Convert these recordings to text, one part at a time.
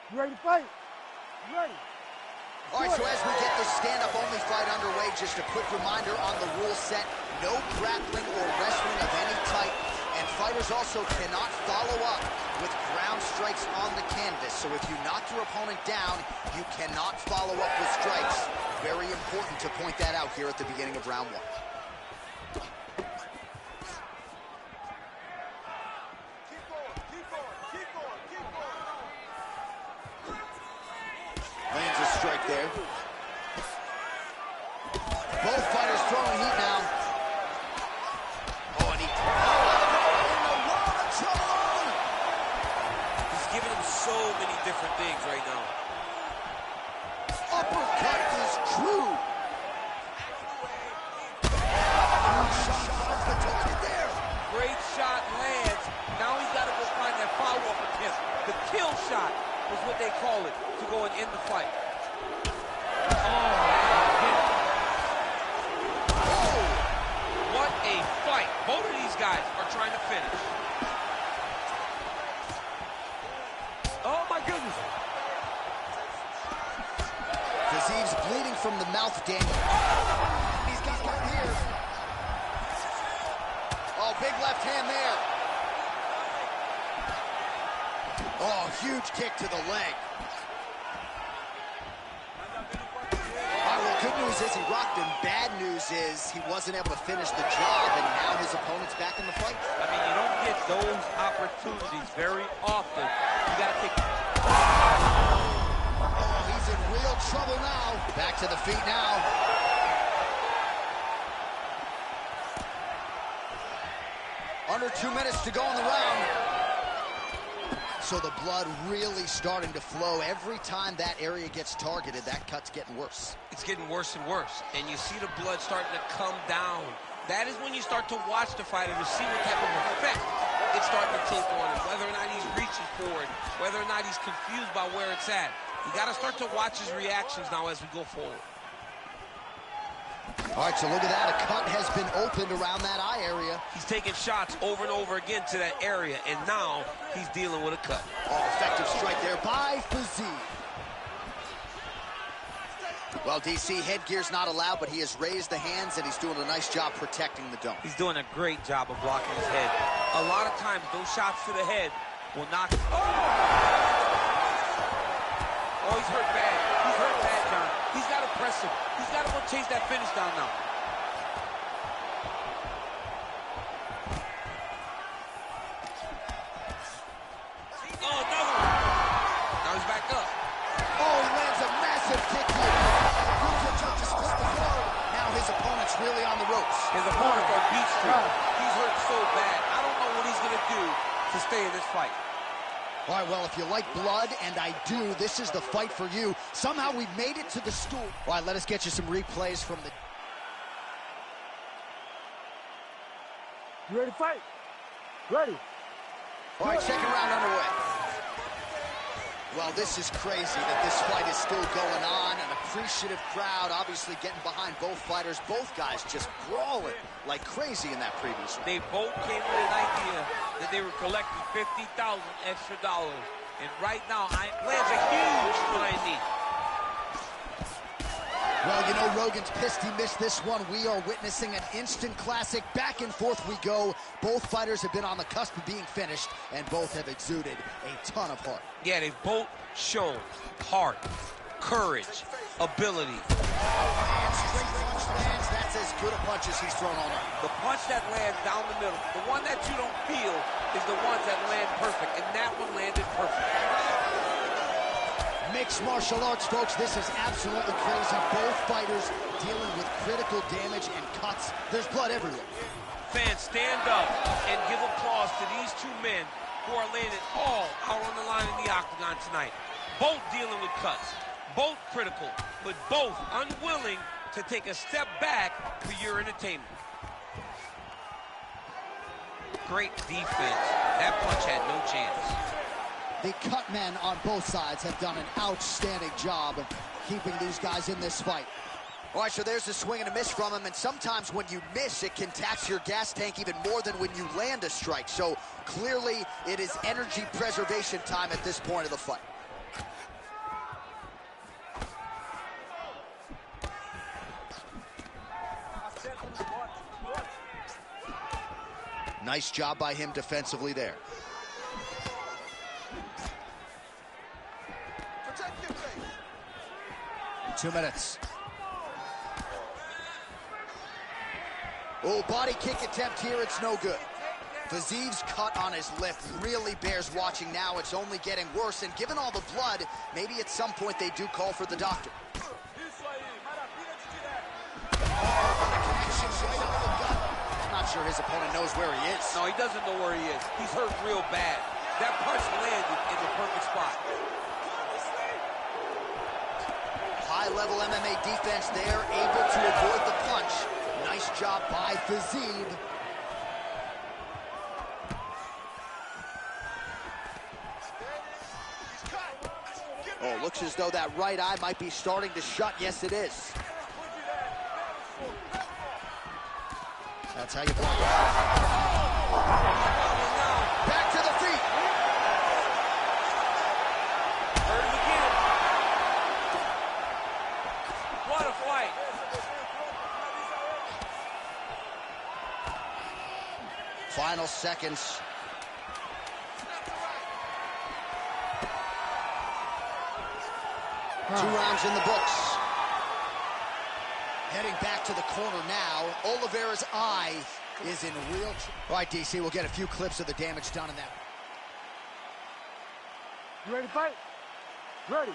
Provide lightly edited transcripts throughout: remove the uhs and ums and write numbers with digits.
You ready to fight? You ready? All right, so as we get this stand-up-only fight underway, just a quick reminder on the rule set: no grappling or wrestling of any type, and fighters also cannot follow up with ground strikes on the canvas. So if you knock your opponent down, you cannot follow up with strikes. Very important to point that out here at the beginning of round one. Lands a strike there. Both fighters throwing heat now. Oh, and he... in a world of trouble! He's giving him so many different things right now. Uppercut is true. Shot finds the target there. Great shot lands. Now he's got to go find that follow-up attempt. The kill shot is what they call it, to go and end the fight. Oh, what a fight. Both of these guys are trying to finish. Oh, my goodness. Fizie's bleeding from the mouth, Daniel. He's got one here. Oh, big left hand there. Oh, huge kick to the leg. All right, well, good news is he rocked him. Bad news is he wasn't able to finish the job, and now his opponent's back in the fight. I mean, you don't get those opportunities very often. You got to take... Oh, he's in real trouble now. Back to the feet now. Under 2 minutes to go in the round. So the blood really starting to flow. Every time that area gets targeted, that cut's getting worse. It's getting worse and worse, and you see the blood starting to come down. That is when you start to watch the fighter to see what type of effect it's starting to take on him, whether or not he's reaching for it, whether or not he's confused by where it's at. You got to start to watch his reactions now as we go forward. All right, so look at that. A cut has been opened around that eye area. He's taking shots over and over again to that area, and now he's dealing with a cut. Oh, effective strike there by Fizie. Well, DC, headgear's not allowed, but he has raised the hands, and he's doing a nice job protecting the dome. He's doing a great job of blocking his head. A lot of times, those shots to the head will knock... Oh, he's hurt bad. He's hurt bad, John. He's got to press him. He's got to go chase that finish down now. Oh, another one. Now he's back up. Oh, he lands a massive kick here. Beautiful jump to split the floor. Now his opponent's really on the ropes. His opponent's on beat street. He's hurt so bad. I don't know what he's going to do to stay in this fight. All right, well, if you like blood, and I do, this is the fight for you. Somehow we've made it to the stool. All right, let us get you some replays from the... You ready to fight? Ready. All right, second round underway. Well, this is crazy that this fight is still going on. An appreciative crowd obviously getting behind both fighters. Both guys just brawling like crazy in that previous round. They both came with an idea that they were collecting $50,000 extra. And right now, lands a huge flying knee. Well, you know, Rogan's pissed he missed this one. We are witnessing an instant classic. Back and forth we go. Both fighters have been on the cusp of being finished, and both have exuded a ton of heart. Yeah, they've both shown heart, courage, ability. And straight punch lands. That's as good a punch as he's thrown all night. The punch that lands down the middle, the one that you don't feel, is the ones that land perfect, and that one landed perfect. Mixed martial arts, folks. This is absolutely crazy. Both fighters dealing with critical damage and cuts. There's blood everywhere. Fans, stand up and give applause to these two men who are laying it all out on the line in the octagon tonight. Both dealing with cuts, both critical, but both unwilling to take a step back for your entertainment. Great defense. That punch had no chance. The cut men on both sides have done an outstanding job of keeping these guys in this fight. All right, so there's a swing and a miss from him, and sometimes when you miss, it can tax your gas tank even more than when you land a strike. So clearly, it is energy preservation time at this point of the fight. Nice job by him defensively there. Protect your face. 2 minutes. Oh, body kick attempt here, it's no good. Fiziv's cut on his lip really bears watching now. It's only getting worse, and given all the blood, maybe at some point they do call for the doctor. I'm not sure his opponent knows where he is. No, he doesn't know where he is. He's hurt real bad. That punch landed in the perfect spot. High-level MMA defense there, able to avoid the punch. Nice job by Fiziv. Oh, looks as though that right eye might be starting to shut. Yes, it is. That's how you block it. Back to the feet. Hurt him again. What a fight. Final seconds. Two rounds in the books. Heading back to the corner now. Oliveira's eye is in real trouble. All right, DC, we'll get a few clips of the damage done in that. You ready to fight? Ready.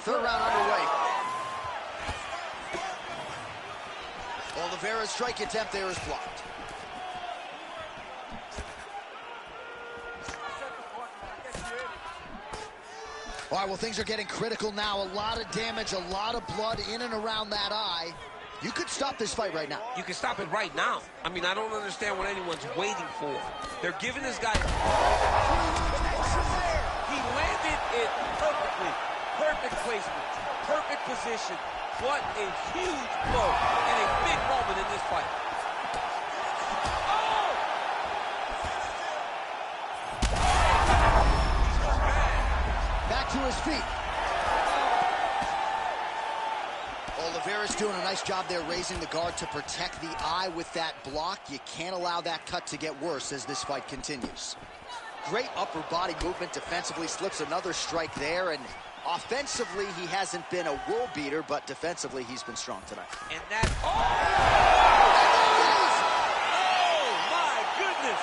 Third round underway. Oliveira's strike attempt there is blocked. All right, well, things are getting critical now. A lot of damage, a lot of blood in and around that eye. You could stop this fight right now. You can stop it right now. I mean, I don't understand what anyone's waiting for. They're giving this guy... He landed it perfectly. Perfect placement. Perfect position. What a huge blow and a big moment in this fight. Oh! Back to his feet. Oliveira's doing a nice job there raising the guard to protect the eye with that block. You can't allow that cut to get worse as this fight continues. Great upper body movement defensively, slips another strike there, and offensively he hasn't been a world beater, but defensively he's been strong tonight. And that... Oh! Oh, my goodness!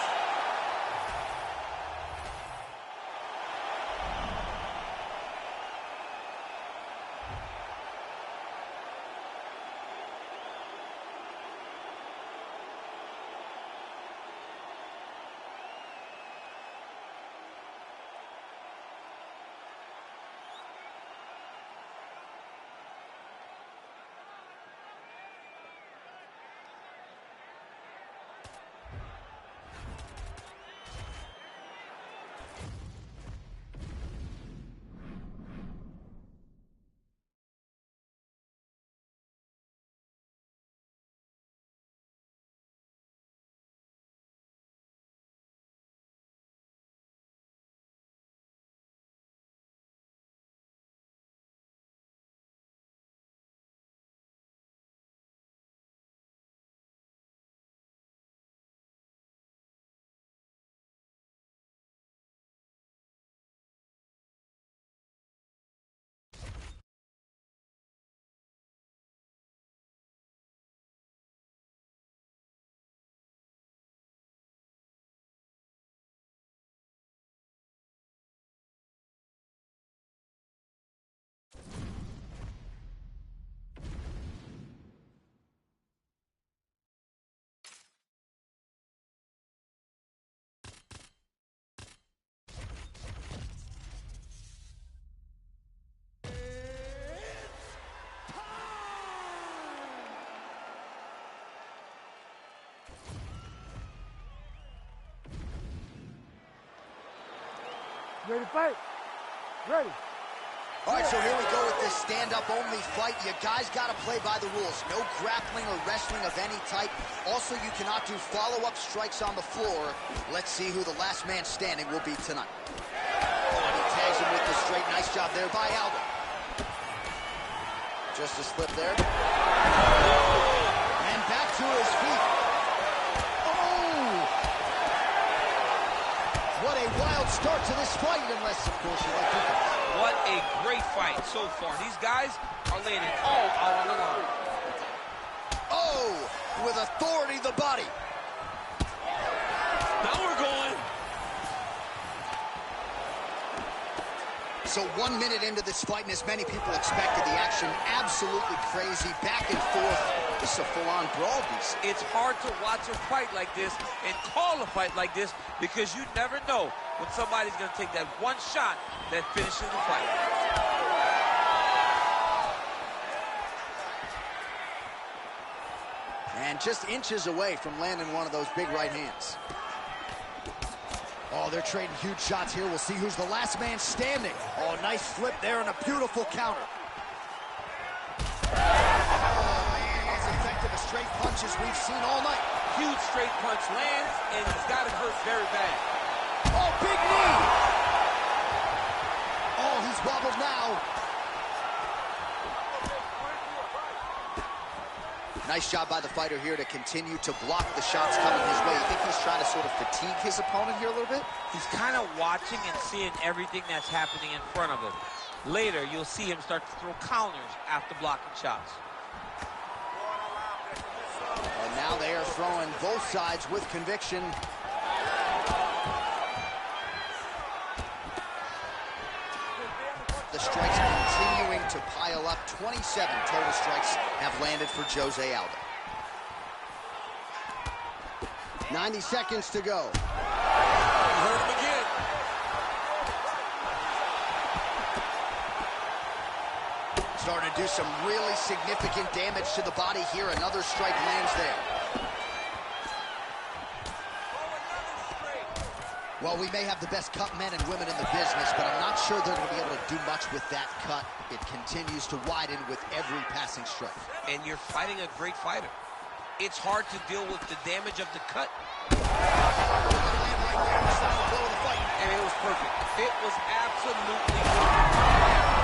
Ready to fight? Ready. All right, so here we go with this stand-up-only fight. You guys got to play by the rules. No grappling or wrestling of any type. Also, you cannot do follow-up strikes on the floor. Let's see who the last man standing will be tonight. Oh, and he tags him with the straight. Nice job there by Aldo. Just a slip there. And back to his feet. good start to this fight, unless, of course, you like defense. What a great fight so far. These guys are laying it all out on the line. Oh, with authority, the body. Now we're going. So 1 minute into this fight, and as many people expected, the action absolutely crazy, back and forth. This is a full-on brawl, DC. It's hard to watch a fight like this and call a fight like this because you never know when somebody's going to take that one shot that finishes the fight. And just inches away from landing one of those big right hands. Oh, they're trading huge shots here. We'll see who's the last man standing. Oh, nice flip there and a beautiful counter. Oh, man, as effective a straight punch as we've seen all night. Huge straight punch lands, and he's got him hurt very bad. Oh, big knee! Oh, he's wobbled now. Nice job by the fighter here to continue to block the shots coming his way. You think he's trying to sort of fatigue his opponent here a little bit? He's kind of watching and seeing everything that's happening in front of him. Later, you'll see him start to throw counters after blocking shots. And now they are throwing both sides with conviction. The strikes continuing to pile up. 27 total strikes have landed for Jose Aldo. 90 seconds to go. Hurt him again. Starting to do some really significant damage to the body here. Another strike lands there. Well, we may have the best cut men and women in the business, but I'm not sure they're going to be able to do much with that cut. It continues to widen with every passing strike. And you're fighting a great fighter. It's hard to deal with the damage of the cut. And it was perfect. It was absolutely perfect.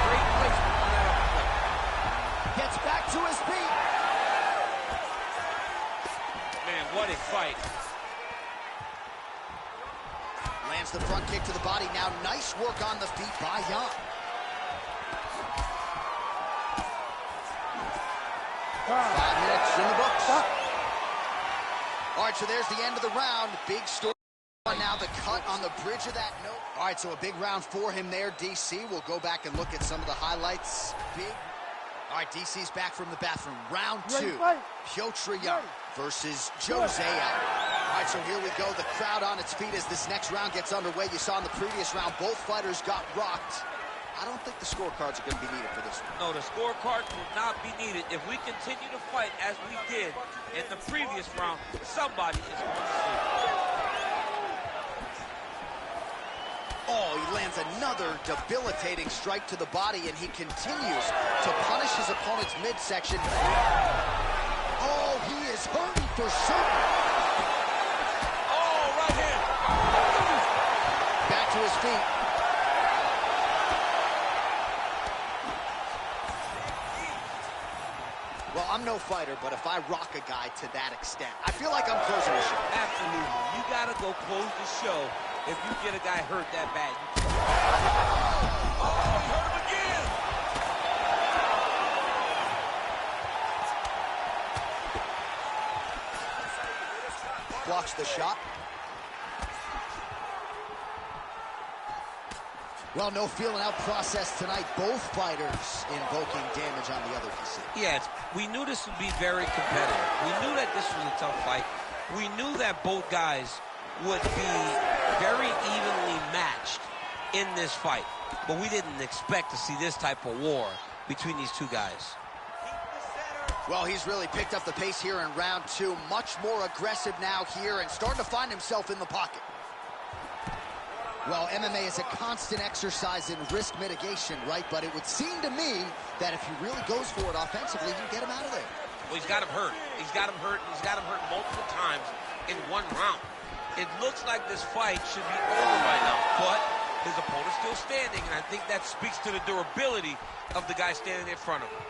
Great placement on that uppercut. Gets back to his feet. Man, what a fight. Lands the front kick to the body. Now nice work on the feet by Young. 5 minutes in the books. All right, so there's the end of the round. Big story. Now the cut on the bridge of that note. All right, so a big round for him there, DC. We'll go back and look at some of the highlights. All right, DC's back from the bathroom. Round 2. Piotr Young versus Jose Aldo. All right, so here we go. The crowd on its feet as this next round gets underway. You saw in the previous round, both fighters got rocked. I don't think the scorecards are going to be needed for this one. No, the scorecards will not be needed. If we continue to fight as we did in the previous round, somebody is going to sleep. Oh, he lands another debilitating strike to the body, and he continues to punish his opponent's midsection. Oh, he is hurting for certain. Oh, right hand. Back to his feet. Well, I'm no fighter, but if I rock a guy to that extent, I feel like I'm closing the show. Absolutely. You got to go close the show if you get a guy hurt that bad. Oh, he hurt him again. Blocks the shot. Well, no feeling out process tonight. Both fighters invoking damage on the other DC. Yes, we knew this would be very competitive. We knew that this was a tough fight. We knew that both guys would be very evenly matched in this fight. But we didn't expect to see this type of war between these two guys. Well, he's really picked up the pace here in round 2. Much more aggressive now here and starting to find himself in the pocket. Well, MMA is a constant exercise in risk mitigation, right? But it would seem to me that if he really goes for it offensively, you get him out of there. Well, he's got him hurt. He's got him hurt, and he's got him hurt multiple times in one round. It looks like this fight should be over by now, but his opponent's still standing, and I think that speaks to the durability of the guy standing in front of him.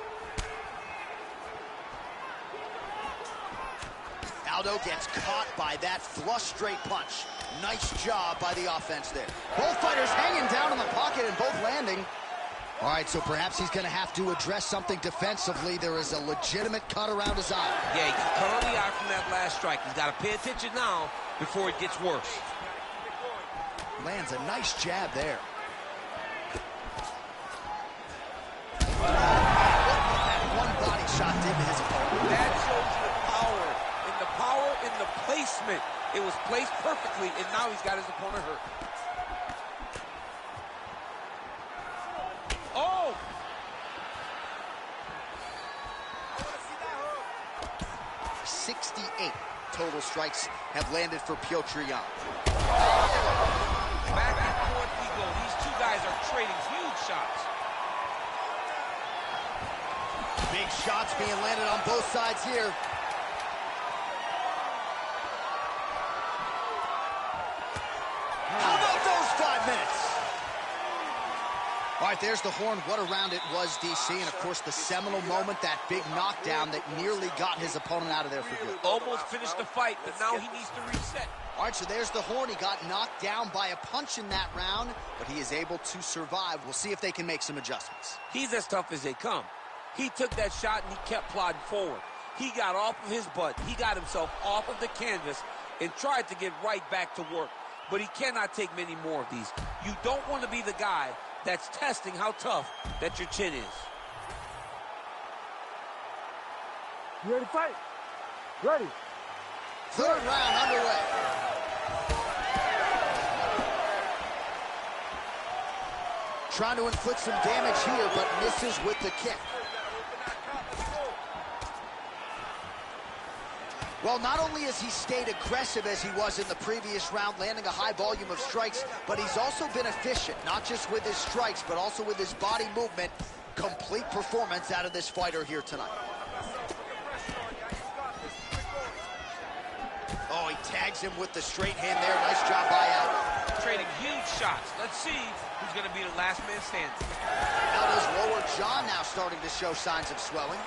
Aldo gets caught by that flush straight punch. Nice job by the offense there. Both fighters hanging down in the pocket and both landing. All right, so perhaps he's going to have to address something defensively. There is a legitimate cut around his eye. Yeah, he got cut on the eye from that last strike. He's got to pay attention now before it gets worse. Lands a nice jab there. One body shot into his opponent. That shows you the power in the placement. It was placed perfectly, and now he's got his opponent hurt. Oh! 68 total strikes have landed for Petr Yan. Back and forth we go. These two guys are trading huge shots. Big shots being landed on both sides here. How about those 5 minutes? All right, there's the horn. What a round it was, DC. And, of course, the seminal moment, that big knockdown that nearly got his opponent out of there for good. Almost finished the fight, but now he needs to reset. All right, so there's the horn. He got knocked down by a punch in that round, but he is able to survive. We'll see if they can make some adjustments. He's as tough as they come. He took that shot and he kept plodding forward. He got off of his butt. He got himself off of the canvas and tried to get right back to work. But he cannot take many more of these. You don't want to be the guy that's testing how tough that your chin is. You ready to fight? Ready. Third round underway. Trying to inflict some damage here, but misses with the kick. Well, not only has he stayed aggressive as he was in the previous round, landing a high volume of strikes, but he's also been efficient, not just with his strikes, but also with his body movement. Complete performance out of this fighter here tonight. Oh, he tags him with the straight hand there. Nice job by Aldo. Trading huge shots. Let's see who's going to be the last man standing. Aldo's lower jaw now starting to show signs of swelling.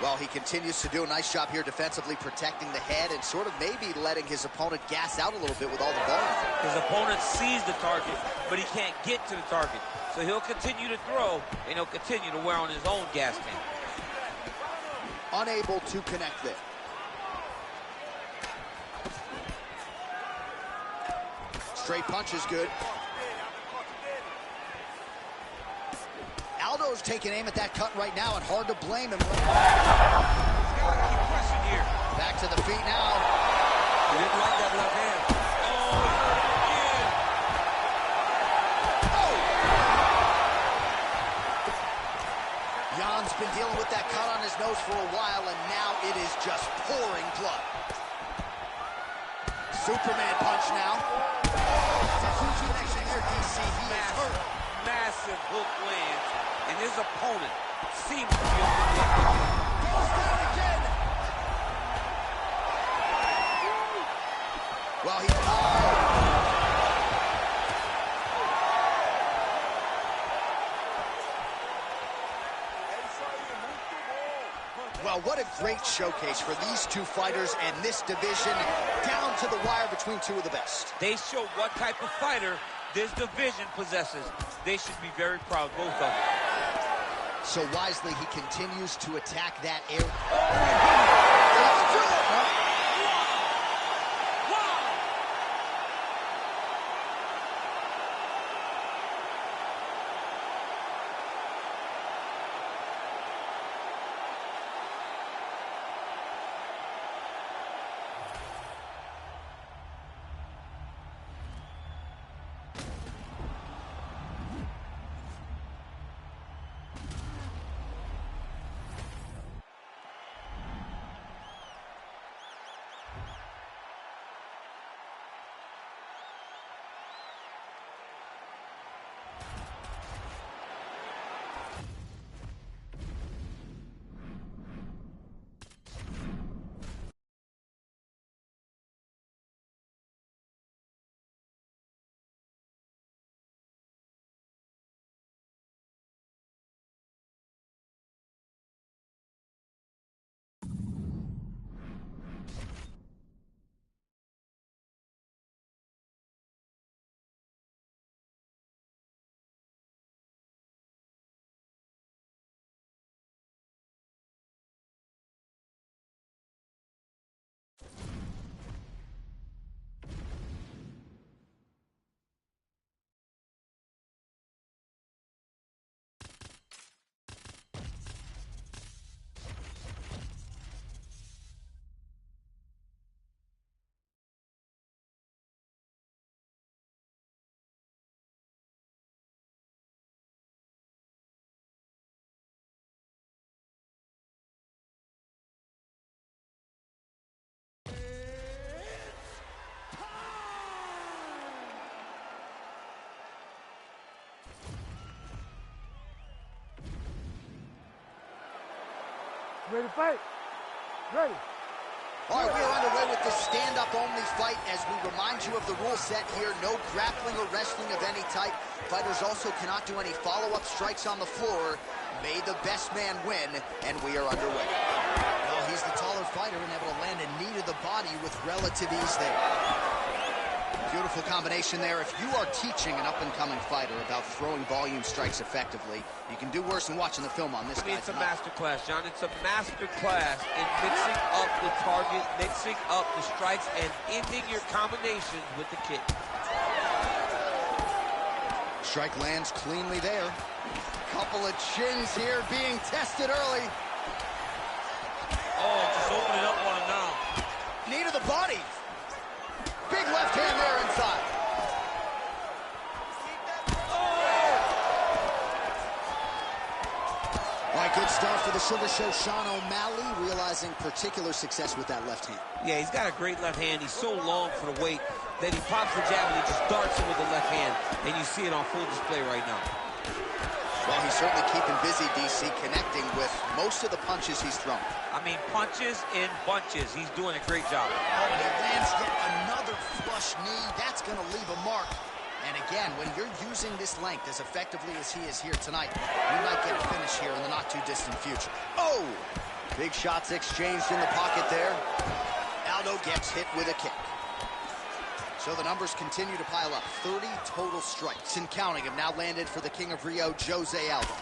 Well, he continues to do a nice job here defensively, protecting the head and sort of maybe letting his opponent gas out a little bit with all the volume. His opponent sees the target, but he can't get to the target. So he'll continue to throw, and he'll continue to wear on his own gas tank. Unable to connect there. Straight punch is good. Aldo's taking aim at that cut right now, and hard to blame him. He's got to keep pressing here. Back to the feet now. He didn't like that left hand. Oh, he hurt him again. Jan's been dealing with that cut on his nose for a while, and now it is just pouring blood. Superman punch now. Huge connection here, DC. He is hurt. Massive hook lands, and his opponent seems to be on the ground. Goes down again. Well, he... Well, what a great showcase for these two fighters and this division, down to the wire between two of the best. They show what type of fighter this division possesses. They should be very proud, both of them. So wisely, he continues to attack that area. Let's do it! Wow! Ready to fight? Ready. All right, we are underway with the stand-up only fight as we remind you of the rule set here. No grappling or wrestling of any type. Fighters also cannot do any follow-up strikes on the floor. May the best man win, and we are underway. Well, he's the taller fighter and able to land a knee to the body with relative ease there. Beautiful combination there. If you are teaching an up-and-coming fighter about throwing volume strikes effectively, you can do worse than watching the film on this guy. It's a master class, John. It's a master class in mixing up the target, mixing up the strikes, and ending your combinations with the kick. Strike lands cleanly there. Couple of chins here being tested early. Oh, just open it up on him now. Knee to the body. Big left hand there inside. All right, good start for the Sugar Show. Sean O'Malley realizing particular success with that left hand. Yeah, he's got a great left hand. He's so long for the weight that he pops the jab and he just darts it with the left hand. And you see it on full display right now. Well, he's certainly keeping busy, DC, connecting with most of the punches he's thrown. I mean, punches in bunches. He's doing a great job. Oh, and he lands yet another flush knee. That's going to leave a mark. And again, when you're using this length as effectively as he is here tonight, we might get a finish here in the not-too-distant future. Oh! Big shots exchanged in the pocket there. Aldo gets hit with a kick. So the numbers continue to pile up. 30 total strikes and counting have now landed for the King of Rio, Jose Aldo.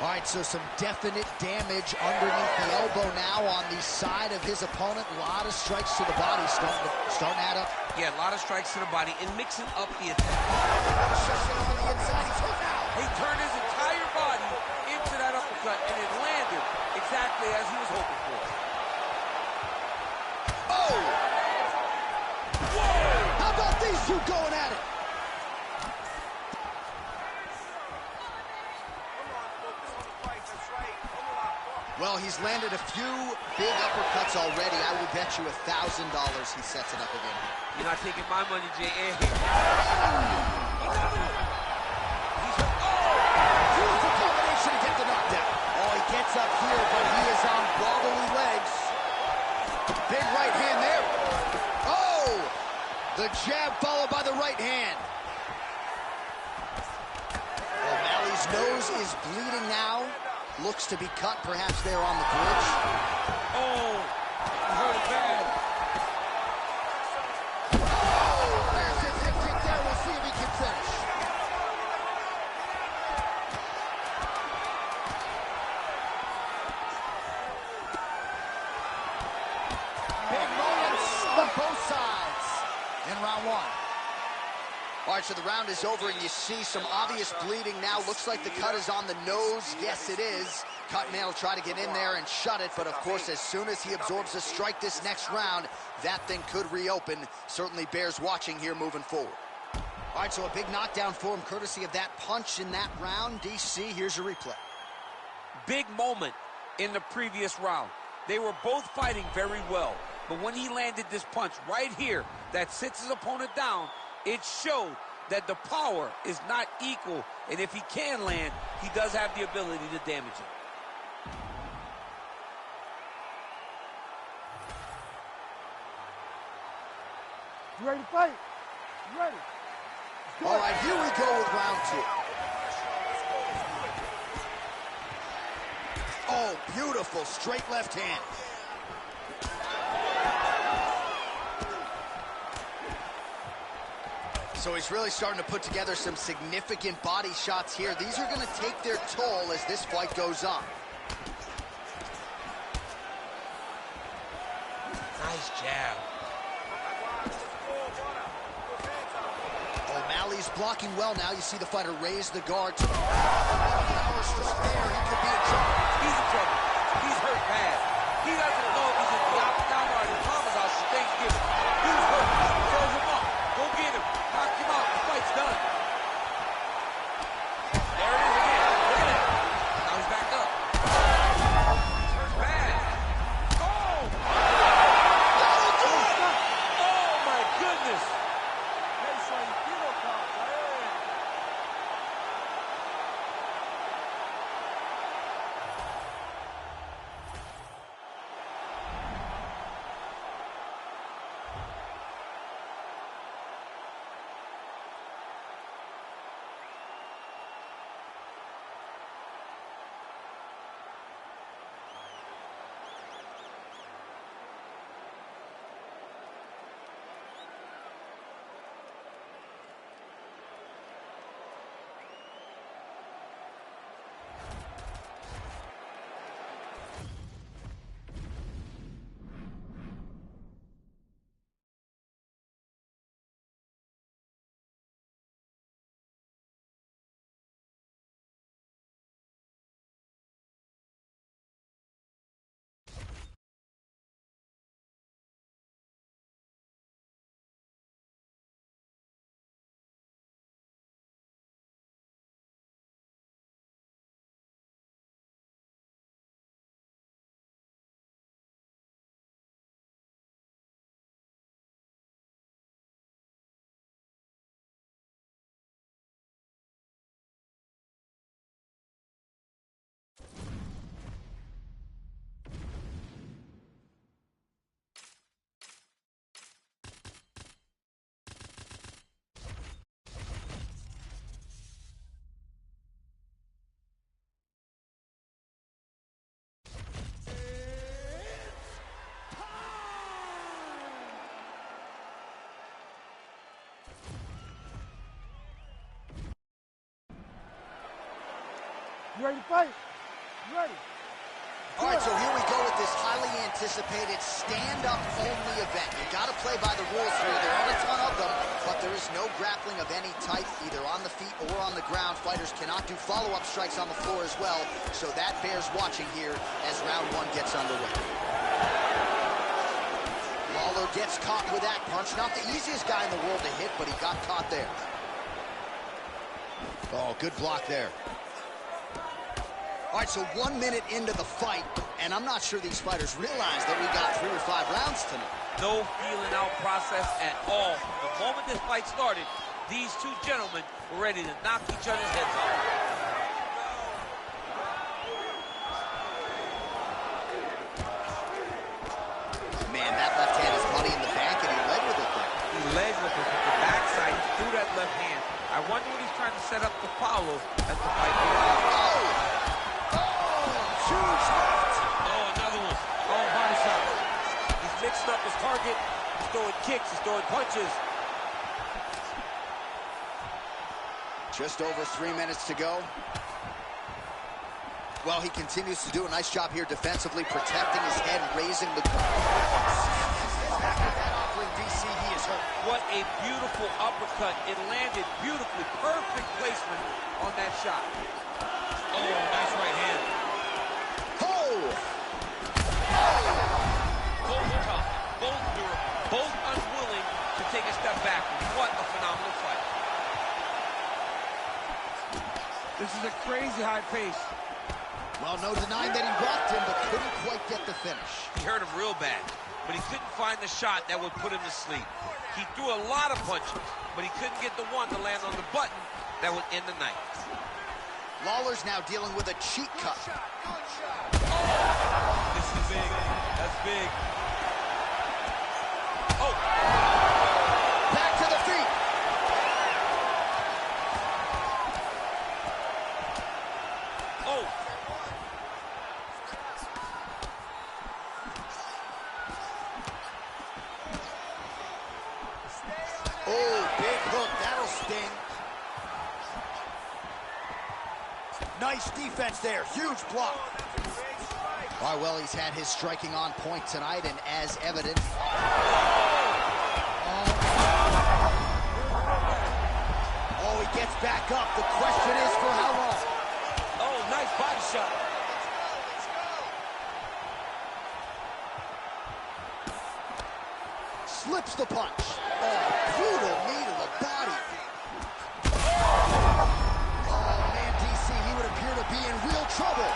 All right, so some definite damage underneath the elbow now on the side of his opponent. A lot of strikes to the body starting to add up. Yeah, a lot of strikes to the body and mixing up the attack. On the inside, he's hooked now. He turned his entire body into that uppercut, and it landed exactly as he was hoping for. Oh! Whoa! How about these two going at it? Well, he's landed a few big uppercuts already. I will bet you $1,000 he sets it up again. You're not taking my money, J.A. Beautiful combination to get the knockdown. Oh, he gets up here, but he is on wobbly legs. Big right hand there. Oh! The jab followed by the right hand. O'Malley's nose is bleeding now. Looks to be cut, perhaps there on the bridge. Oh! He hurt it bad. Oh! There's his hip kick there. We'll see if he can finish. Big moments on both sides in round one. All right, so the round is over, and you see some obvious bleeding now. Looks like the cut is on the nose. Yes, it is. Cutman will try to get in there and shut it, but of course, as soon as he absorbs a strike this next round, that thing could reopen. Certainly bears watching here moving forward. All right, so a big knockdown for him, courtesy of that punch in that round. DC, here's your replay. Big moment in the previous round. They were both fighting very well, but when he landed this punch right here that sits his opponent down, it showed that the power is not equal, and if he can land, he does have the ability to damage it. You ready to fight? You ready? All right, here we go with round two. Oh, beautiful straight left hand. So he's really starting to put together some significant body shots here. These are going to take their toll as this fight goes on. Nice jab. O'Malley's blocking well now. You see the fighter raise the guard to the power stroke there. He could be in trouble. He's in trouble. He's hurt bad. He doesn't know if he's in the octagon or in the Bahamas house for Thanksgiving. He's hurt. Throw him up. Go get him. Knock him out. The fight's done. There it is again. Look at that. Now he's back up. He's hurt bad. Oh! That'll do it! Oh, my goodness. You ready to fight? You ready? All right, so here we go with this highly anticipated stand-up only event. You got to play by the rules here. There aren't a ton of them, but there is no grappling of any type, either on the feet or on the ground. Fighters cannot do follow-up strikes on the floor as well, so that bears watching here as round one gets underway. Lawler gets caught with that punch. Not the easiest guy in the world to hit, but he got caught there. Oh, good block there. All right, so 1 minute into the fight, and I'm not sure these fighters realize that we got 3 or 5 rounds tonight. No feeling out process at all. The moment this fight started, these two gentlemen were ready to knock each other's heads off. Man, that left hand is money in the bank, and he led with it there. He led with it with the backside through that left hand. I wonder what he's trying to set up to follow as the fight goes on. Huge left. Oh, another one. Oh, body shot. He's mixed up his target. He's throwing kicks. He's throwing punches. Just over 3 minutes to go. Well, he continues to do a nice job here defensively, protecting his head, raising the offering DC, he is hurt. What a beautiful uppercut. It landed beautifully. Perfect placement on that shot. Oh, nice right hand. Both tough, both durable, both unwilling to take a step back. What a phenomenal fight. This is a crazy high pace. Well, no denying that he rocked him, but couldn't quite get the finish. He hurt him real bad, but he couldn't find the shot that would put him to sleep. He threw a lot of punches, but he couldn't get the one to land on the button that would end the night. Lawler's now dealing with a cheek cut. This is big. That's big. Oh! Back to the feet. Oh! Oh, big hook. That'll sting. Nice defense there. Huge block. All right, well, he's had his striking on point tonight, and as evident... Oh, he gets back up. The question is for how long? Oh, nice body shot. Slips the punch. Oh, brutal knee to the body. Oh, man, DC, he would appear to be in real trouble.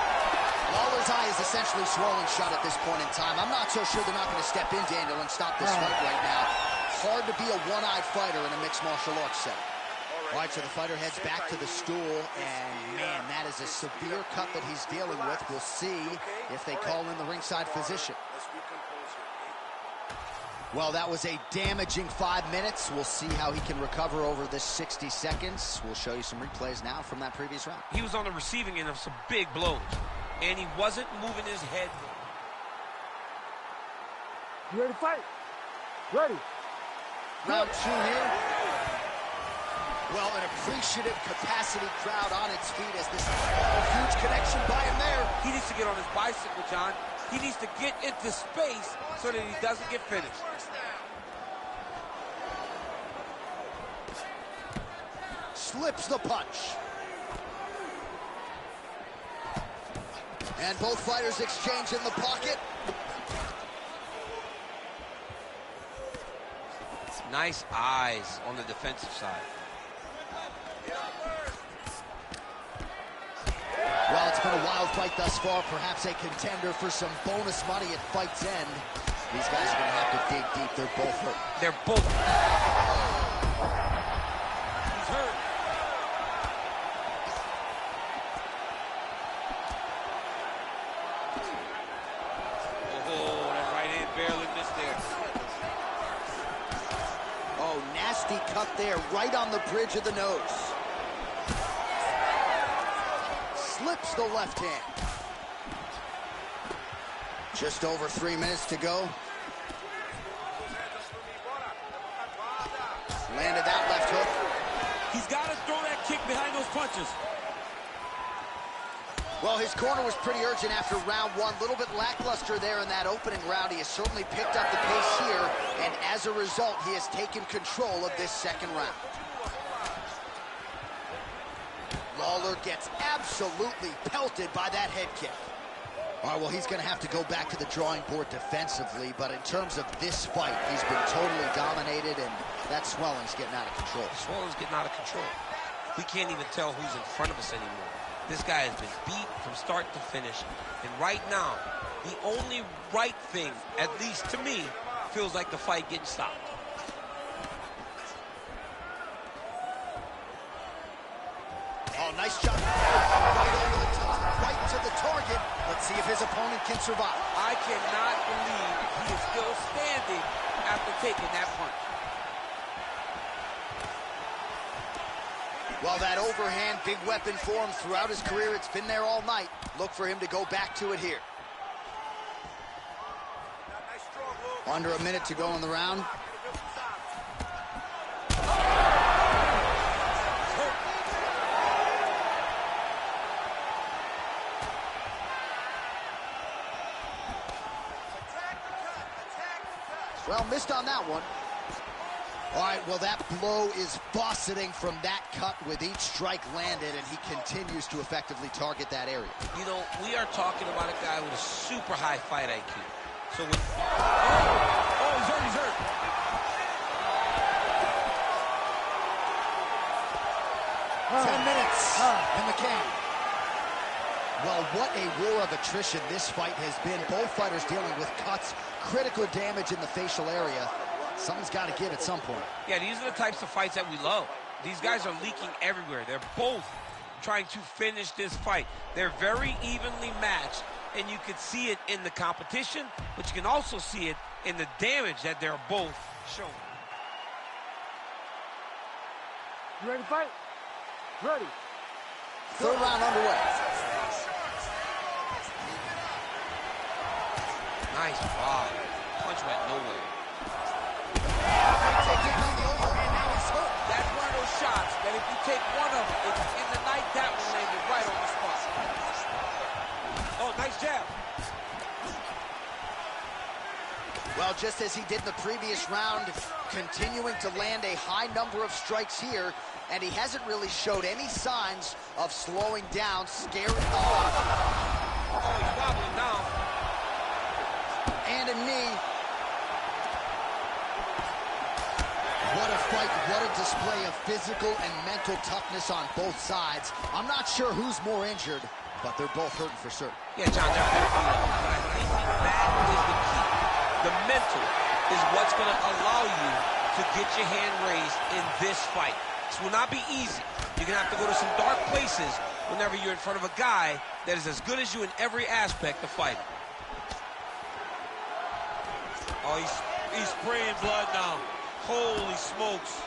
Lawler's eye is essentially swollen shut at this point in time. I'm not so sure they're not going to step in, Daniel, and stop this fight right now. Hard to be a one-eyed fighter in a mixed martial arts setting. All right, so the fighter heads back to the stool, and man, that is a severe cut that he's dealing with. We'll see if they call in the ringside physician. Well, that was a damaging 5 minutes. We'll see how he can recover over this 60 seconds. We'll show you some replays now from that previous round. He was on the receiving end of some big blows, and he wasn't moving his head. You ready to fight? Ready. Round 2 here. Well, an appreciative capacity crowd on its feet as this huge connection by him there. He needs to get on his bicycle, John. He needs to get into space so that he doesn't get finished. Slips the punch. And both fighters exchange in the pocket. Nice eyes on the defensive side. Well, it's been a wild fight thus far. Perhaps a contender for some bonus money at fight's end. These guys are going to have to dig deep. They're both hurt. They're both. He's hurt. Oh, that right hand barely missed there. Oh, nasty cut there, right on the bridge of the nose. Slips the left hand. Just over 3 minutes to go. Landed that left hook. He's got to throw that kick behind those punches. Well, his corner was pretty urgent after round one. A little bit lackluster there in that opening round. He has certainly picked up the pace here, and as a result, he has taken control of this second round. Lawler gets absolutely pelted by that head kick. All right, well, he's going to have to go back to the drawing board defensively, but in terms of this fight, he's been totally dominated, and that swelling's getting out of control. The swelling's getting out of control. We can't even tell who's in front of us anymore. This guy has been beat from start to finish, and right now, the only right thing, at least to me, feels like the fight getting stopped. Oh, nice job. Right over the top, right to the target. Let's see if his opponent can survive. I cannot believe he is still standing after taking that punch. Well, that overhand big weapon for him throughout his career. It's been there all night. Look for him to go back to it here. Under a minute to go in the round. Well, missed on that one. All right, well, that blow is fauceting from that cut with each strike landed, and he continues to effectively target that area. You know, we are talking about a guy with a super high fight IQ. So when... Oh, he's hurt, he's hurt. 10 minutes in the can. Well, what a war of attrition this fight has been. Both fighters dealing with cuts, critical damage in the facial area. Something's got to give at some point. Yeah, these are the types of fights that we love. These guys are leaking everywhere. They're both trying to finish this fight. They're very evenly matched, and you can see it in the competition, but you can also see it in the damage that they're both showing. You ready to fight? Ready. Third round underway. Nice block. Punch went nowhere. That's one of those shots that if you take one of them in the night, that will land you right on the spot. Oh, nice jab. Well, just as he did in the previous round, continuing to land a high number of strikes here, and he hasn't really showed any signs of slowing down, scaring off. Oh, he's wobbling now. And a knee. What a fight, what a display of physical and mental toughness on both sides. I'm not sure who's more injured, but they're both hurting for certain. Yeah, John, they're beat up. But I think that is the key. The mental is what's going to allow you to get your hand raised in this fight. This will not be easy. You're going to have to go to some dark places whenever you're in front of a guy that is as good as you in every aspect of fighting. Oh, he's spraying blood now. Holy smokes.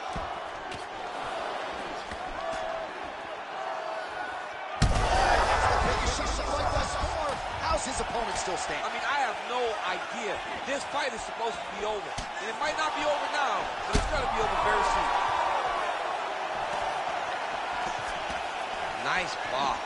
How's his opponent still standing? I mean, I have no idea. This fight is supposed to be over. And it might not be over now, but it's going to be over very soon. Nice block.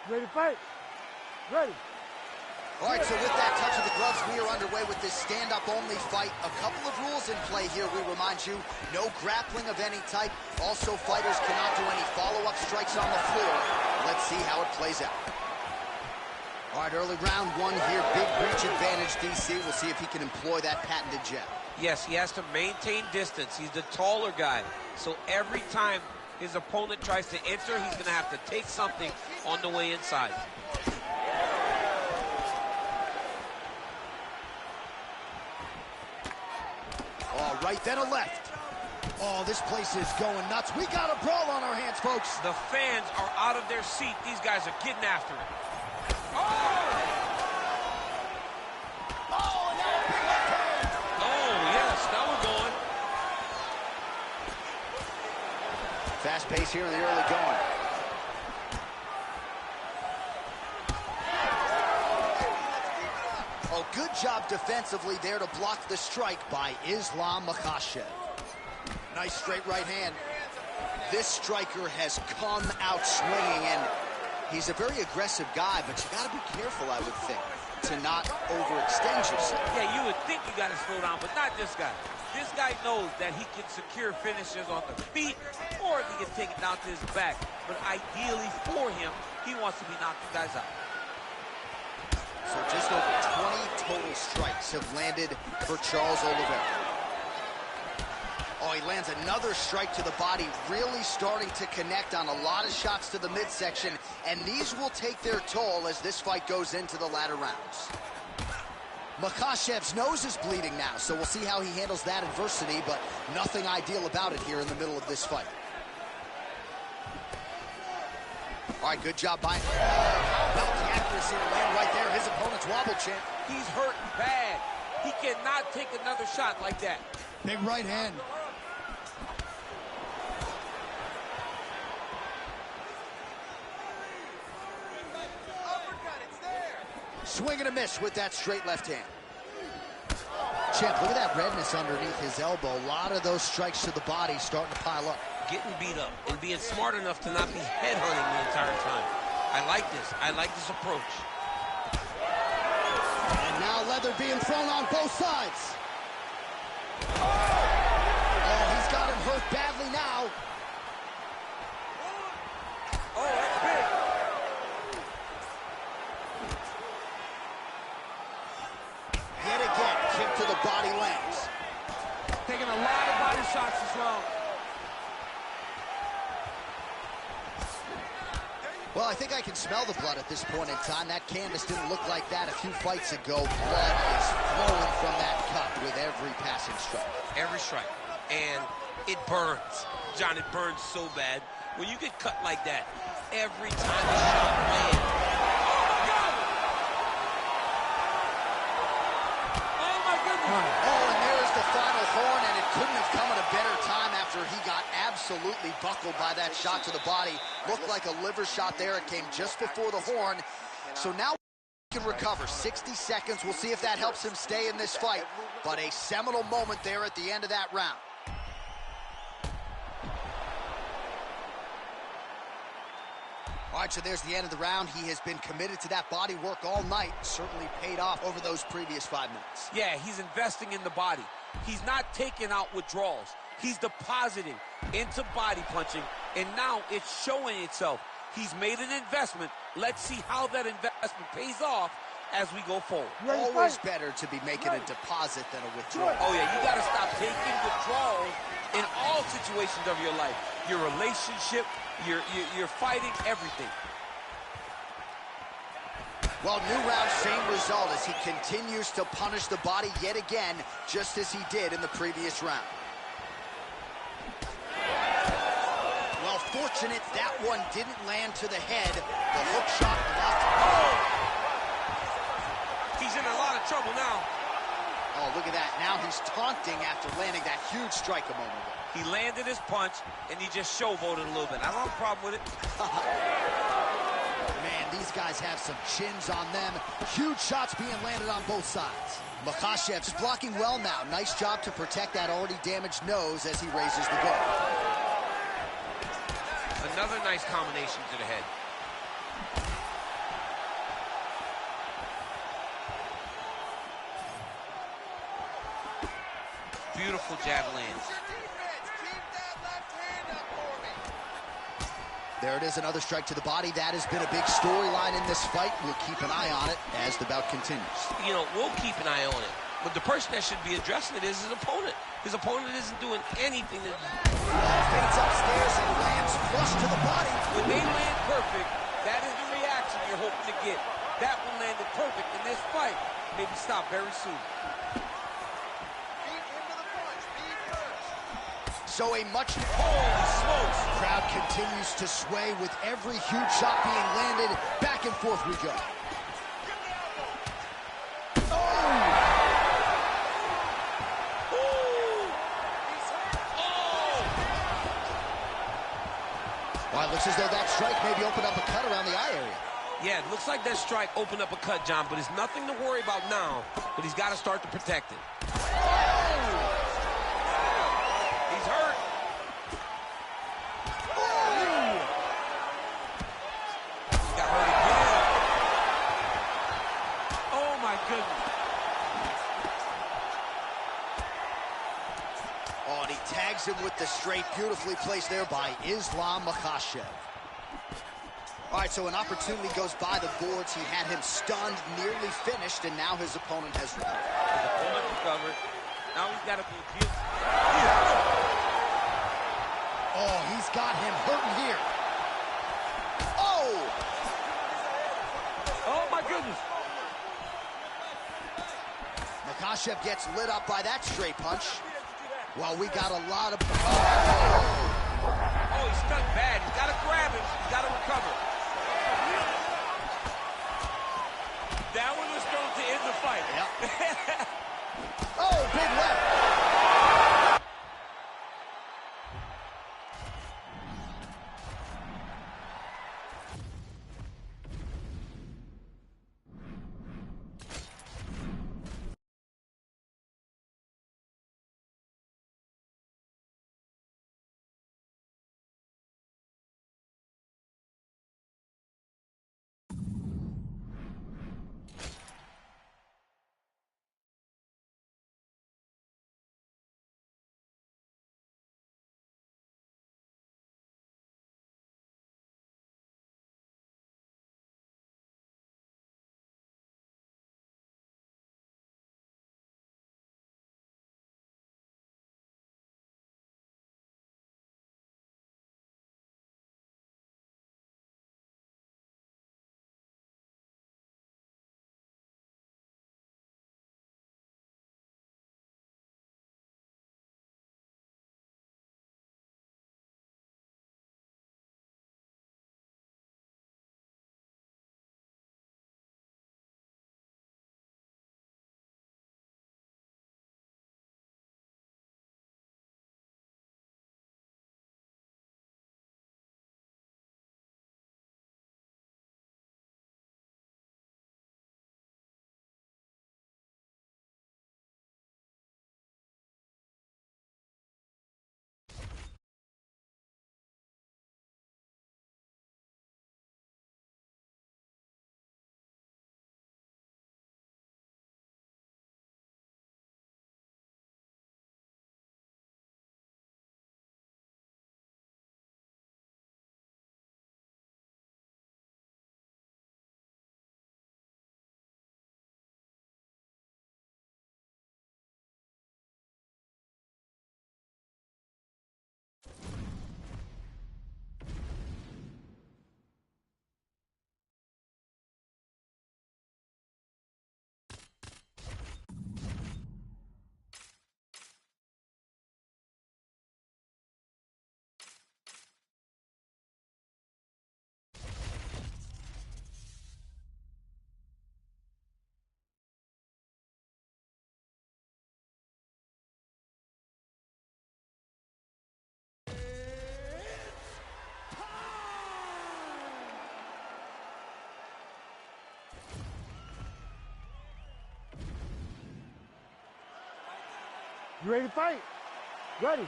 Ready to fight? Ready. All right, so with that touch of the gloves, we are underway with this stand-up-only fight. A couple of rules in play here, we remind you. No grappling of any type. Also, fighters cannot do any follow-up strikes on the floor. Let's see how it plays out. All right, early round one here. Big reach advantage, DC. We'll see if he can employ that patented jab. Yes, he has to maintain distance. He's the taller guy. So every time his opponent tries to enter, he's going to have to take something on the way inside. Oh, right, then a left. Oh, this place is going nuts. We got a brawl on our hands, folks. The fans are out of their seat. These guys are getting after it. Oh, and now a big left hand. Oh, yes, now we're going. Fast pace here in the early going. Oh, good job defensively there to block the strike by Islam Makhachev. Nice straight right hand. This striker has come out swinging, and he's a very aggressive guy, but you got to be careful, I would think, to not overextend yourself. Yeah, you would think you got to slow down, but not this guy. This guy knows that he can secure finishes on the feet, or he can take it down to his back. But ideally for him, he wants to be knocking guys out. So just over 20 total strikes have landed for Charles Oliveira. Oh, he lands another strike to the body, really starting to connect on a lot of shots to the midsection, and these will take their toll as this fight goes into the latter rounds. Makhachev's nose is bleeding now, so we'll see how he handles that adversity, but nothing ideal about it here in the middle of this fight. All right, good job by him. How about the accuracy to land right there? His opponent's wobble champ. He's hurting bad. He cannot take another shot like that. Big right hand. Swing and a miss with that straight left hand. Champ, look at that redness underneath his elbow. A lot of those strikes to the body starting to pile up. Getting beat up and being smart enough to not be headhunting the entire time. I like this. I like this approach. And now leather being thrown on both sides. Oh, he's got him hurt badly now. Oh, that's big. Yet again, kick to the body lands. Taking a lot of body shots this round. Well, I think I can smell the blood at this point in time. That canvas didn't look like that a few fights ago. Blood is flowing from that cut with every passing strike. Every strike. And it burns. John, it burns so bad. When you get cut like that, every time a shot lands. Oh, my goodness. Oh, and there's the final horn, and it couldn't have come at a better time after he got absolutely buckled by that shot to the body. Looked like a liver shot there. It came just before the horn. So now he can recover. 60 seconds. We'll see if that helps him stay in this fight. But a seminal moment there at the end of that round. All right, so there's the end of the round. He has been committed to that body work all night. Certainly paid off over those previous 5 minutes. Yeah, he's investing in the body. He's not taking out withdrawals. He's depositing into body punching, and now it's showing itself. He's made an investment. Let's see how that investment pays off as we go forward. Always better to be making a deposit than a withdrawal. Oh, yeah, you got to stop taking withdrawals in all situations of your life. Your relationship, you're fighting, everything. Well, new round, same result as he continues to punish the body yet again, just as he did in the previous round. Well, fortunate that one didn't land to the head. The hook shot blocked. Oh! He's in a lot of trouble now. Oh, look at that. Now he's taunting after landing that huge strike a moment ago. He landed his punch, and he just showboated a little bit. I don't have a problem with it. Man, these guys have some chins on them. Huge shots being landed on both sides. Makhachev's blocking well now. Nice job to protect that already damaged nose as he raises the guard. Another nice combination to the head. beautiful jab lands. There it is, another strike to the body. That has been a big storyline in this fight. We'll keep an eye on it as the bout continues. You know, we'll keep an eye on it. But the person that should be addressing it is his opponent. His opponent isn't doing anything to... Fades upstairs and lands flush to the body. When they land perfect, that is the reaction you're hoping to get. That one landed perfect in this fight. Maybe stop very soon. So a much... Holy smokes! Crowd continues to sway with every huge shot being landed. Back and forth we go. Well, it looks as though that strike maybe opened up a cut around the eye area. Yeah, it looks like that strike opened up a cut, John, but it's nothing to worry about now, but he's got to start to protect it. He's hurt. He got hurt again. Oh, my goodness. Oh, and he tags him with the straight, beautifully placed there by Islam Makhachev. All right, so an opportunity goes by the boards. He had him stunned, nearly finished, and now his opponent has recovered. His opponent recovered. Now he's got to be abused. Oh, he's got him hurting here. Oh! Oh, my goodness. Makhachev gets lit up by that straight punch. Well, we got a lot of... Oh, he's stuck bad. He's got to grab him. He's got to recover. That one was thrown to end the fight. Yep. Oh, big left. You ready to fight? Ready.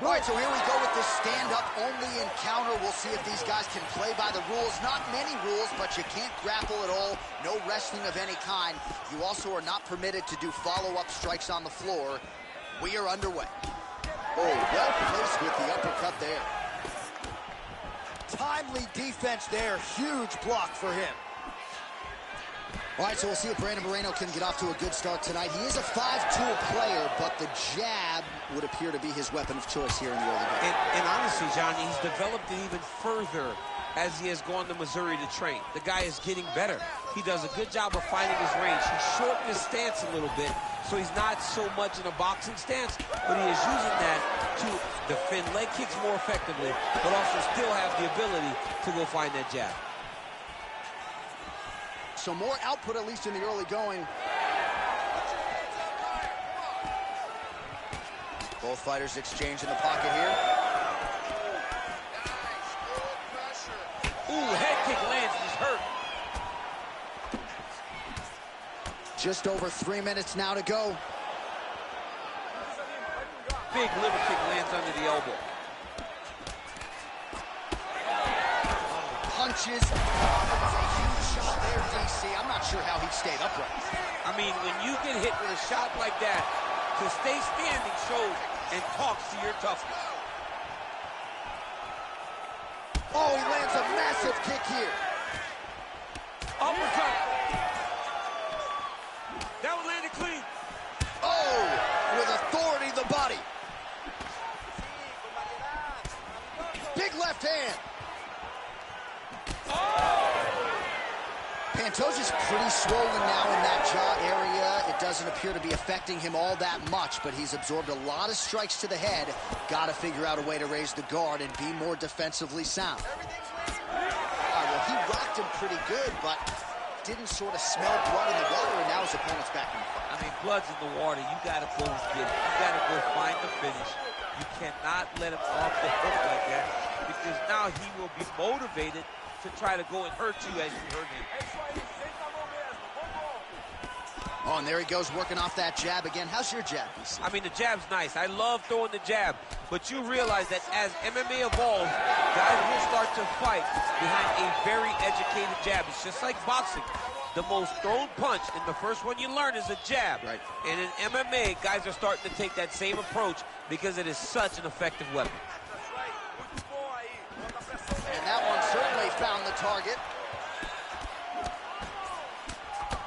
All right, so here we go with this stand-up only encounter. We'll see if these guys can play by the rules. Not many rules, but you can't grapple at all. No wrestling of any kind. You also are not permitted to do follow-up strikes on the floor. We are underway. Oh, well placed with the uppercut there. Timely defense there. Huge block for him. All right, so we'll see if Brandon Moreno can get off to a good start tonight. He is a five-tool player, but the jab would appear to be his weapon of choice here in the early game. And honestly, Johnny, he's developed it even further as he has gone to Missouri to train. The guy is getting better. He does a good job of finding his range. He shortened his stance a little bit, so he's not so much in a boxing stance, but he is using that to defend leg kicks more effectively, but also still have the ability to go find that jab. So more output, at least in the early going. Both fighters exchange in the pocket here. Ooh, head kick lands, he's hurt. Just over 3 minutes now to go. Big liver kick lands under the elbow. Punches. A huge shot there, DC. I'm not sure how he stayed upright. I mean, when you get hit with a shot like that, to stay standing shows and talks to your toughness. Oh, he lands a massive kick here. Uppercut. That one landed clean. Oh, with authority, the body. Big left hand. Pantoja's pretty swollen now in that jaw area. It doesn't appear to be affecting him all that much, but he's absorbed a lot of strikes to the head. Got to figure out a way to raise the guard and be more defensively sound. Well, he rocked him pretty good, but didn't sort of smell blood in the water, and now his opponent's back in the fight. I mean, blood's in the water. You got to go get it. You got to go find the finish. You cannot let him off the hook like that, because now he will be motivated to try to go and hurt you as you hurt him. Oh, and there he goes working off that jab again. How's your jab, DC? I mean, the jab's nice. I love throwing the jab, but you realize that as MMA evolves, guys will start to fight behind a very educated jab. It's just like boxing. The most thrown punch, and the first one you learn is a jab. Right. And in MMA, guys are starting to take that same approach because it is such an effective weapon. And that one certainly found the target.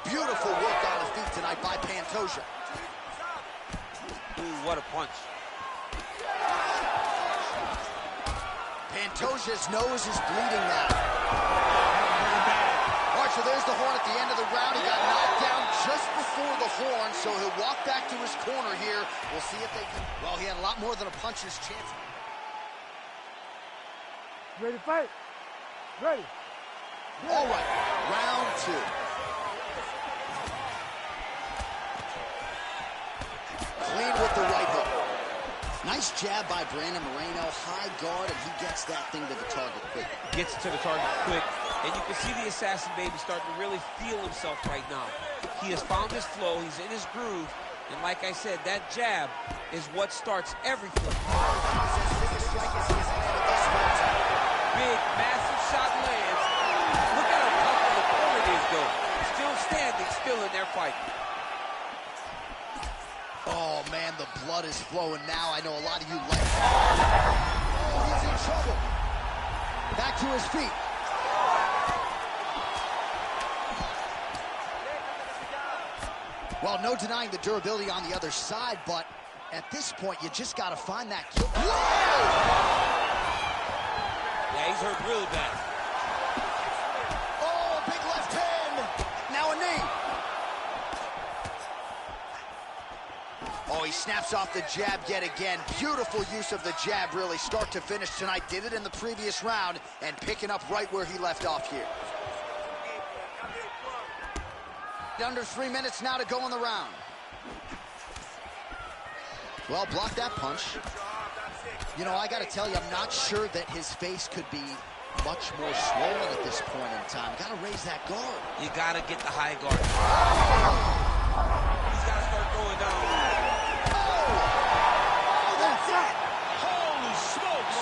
Beautiful work on the feet tonight by Pantoja. Ooh, what a punch. Pantoja's nose is bleeding now. All right, so there's the horn at the end of the round. He got knocked down just before the horn, so he'll walk back to his corner here. We'll see if they can... Well, he had a lot more than a puncher's chance. Ready to fight? Ready. All right, round two. Clean with the right hook. Nice jab by Brandon Moreno. High guard, and he gets that thing to the target quick. Gets to the target quick, and you can see the assassin baby starting to really feel himself right now. He has found his flow. He's in his groove, and like I said, that jab is what starts everything. Big, massive shot lands. Look at how tough the opponent is, though. Still standing, still in their fight. Oh, man, the blood is flowing now. I know a lot of you like it. Oh, he's in trouble. Back to his feet. Well, no denying the durability on the other side, but at this point, you just got to find that kill. Whoa! Yeah, he's hurt really bad. Oh, big left hand. Now a knee. Oh, he snaps off the jab yet again. Beautiful use of the jab, really, start to finish tonight. Did it in the previous round and picking up right where he left off here. Under 3 minutes now to go in the round. Well, block that punch. You know, I got to tell you, I'm not sure that his face could be much more swollen at this point in time. Got to raise that guard. You got to get the high guard. He's got to start going down. Oh, that's it. Holy smokes!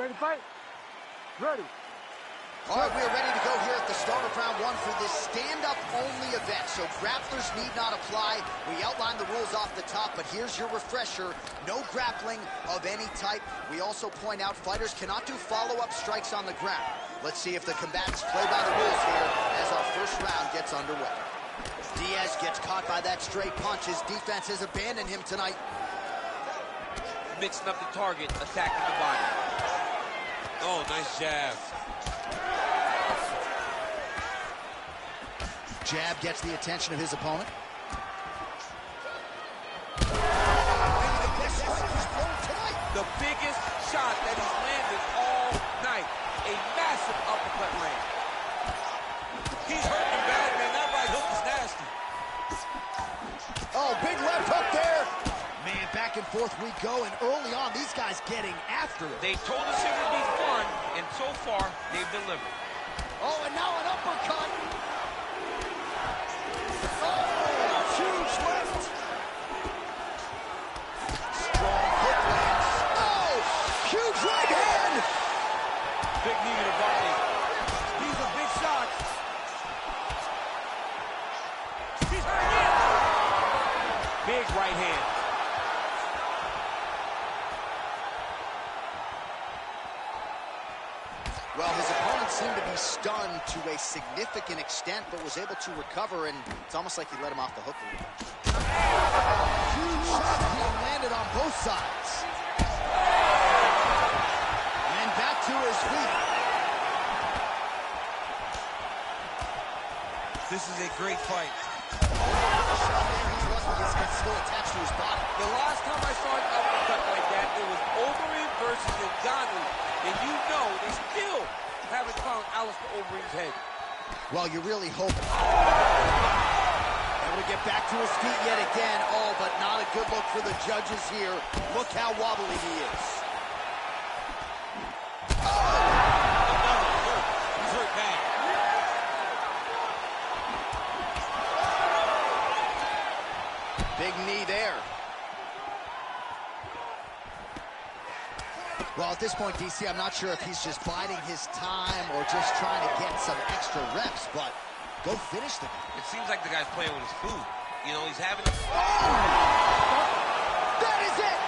ready to fight? Ready. All right, we are ready to go here at the start of round one for this stand-up-only event. So grapplers need not apply. We outlined the rules off the top, but here's your refresher. No grappling of any type. We also point out fighters cannot do follow-up strikes on the ground. Let's see if the combatants play by the rules here as our first round gets underway. Diaz gets caught by that straight punch. His defense has abandoned him tonight. Mixing up the target, attacking the body. Oh, nice jab. Jab gets the attention of his opponent. The biggest shot that he's landed all night. A massive uppercut land. He's hurting bad, man. That right hook is nasty. Oh, big left hook there. Man, back and forth we go, and early on, these guys getting after it. They told us it would be fun, and so far, they've delivered. Oh, and now an uppercut. Oh, huge left. Strong hook lands. Oh, huge right hand. Big knee to the body. These are big shots. He's hurt again. Big right hand. Well, his opponent seemed to be stunned to a significant extent, but was able to recover, and it's almost like he let him off the hook a little. Huge shot being landed on both sides. And back to his feet. This is a great fight. He's still attached to his body. The last time I saw an uppercut like that, it was Overeem versus Ngannou. And you know they still haven't found Alistair Overeem's head. Well, you really hope. Able to get back to his feet yet again. Oh, but not a good look for the judges here. Look how wobbly he is. Another hurt. He's hurt bad. Big knee there. Well, at this point, DC, I'm not sure if he's just biding his time or just trying to get some extra reps, but go finish the guy. It seems like the guy's playing with his food. You know, he's having... That is it!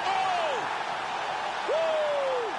Oh! Woo!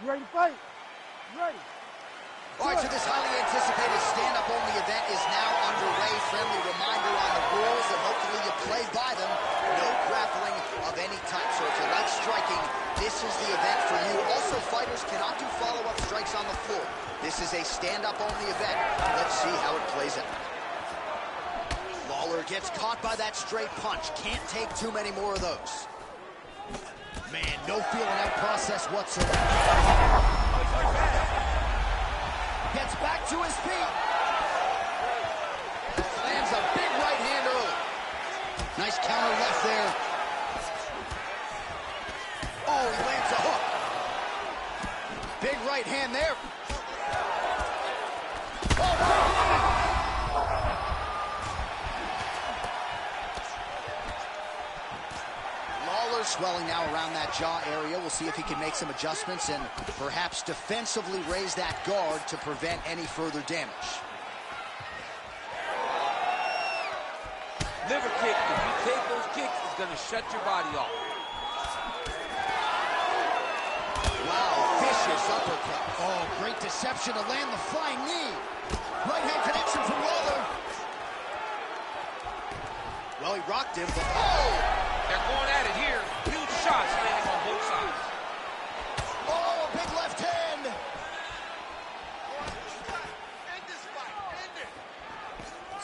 You ready to fight? Ready. All right, so this highly anticipated stand-up only event is now underway. Friendly reminder on the rules, and hopefully you play by them. No grappling of any type. So if you like striking, this is the event for you. Also, fighters cannot do follow-up strikes on the floor. This is a stand-up only event. Let's see how it plays out. Lawler gets caught by that straight punch. Can't take too many more of those. Man, no feeling out process whatsoever. Gets back to his feet. Nice counter left there. Oh, he lands a hook. Big right hand there. Oh, Lawler swelling now around that jaw area. We'll see if he can make some adjustments and perhaps defensively raise that guard to prevent any further damage. Liver kick, if you take those kicks, it's going to shut your body off. Wow, vicious uppercut. Oh, great deception to land the flying knee. Right hand connection from Lawler. Well, he rocked him, but oh! They're going at it here. Huge shots landing on both sides. Oh, a big left hand.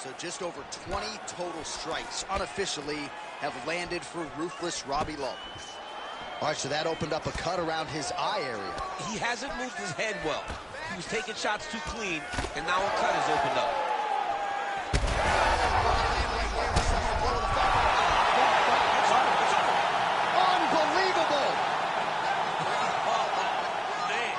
So just over 20 total strikes unofficially have landed for ruthless Robbie Lawler. All right, so that opened up a cut around his eye area. He hasn't moved his head well. He was taking shots too clean, and now a cut has opened up. Unbelievable! Man.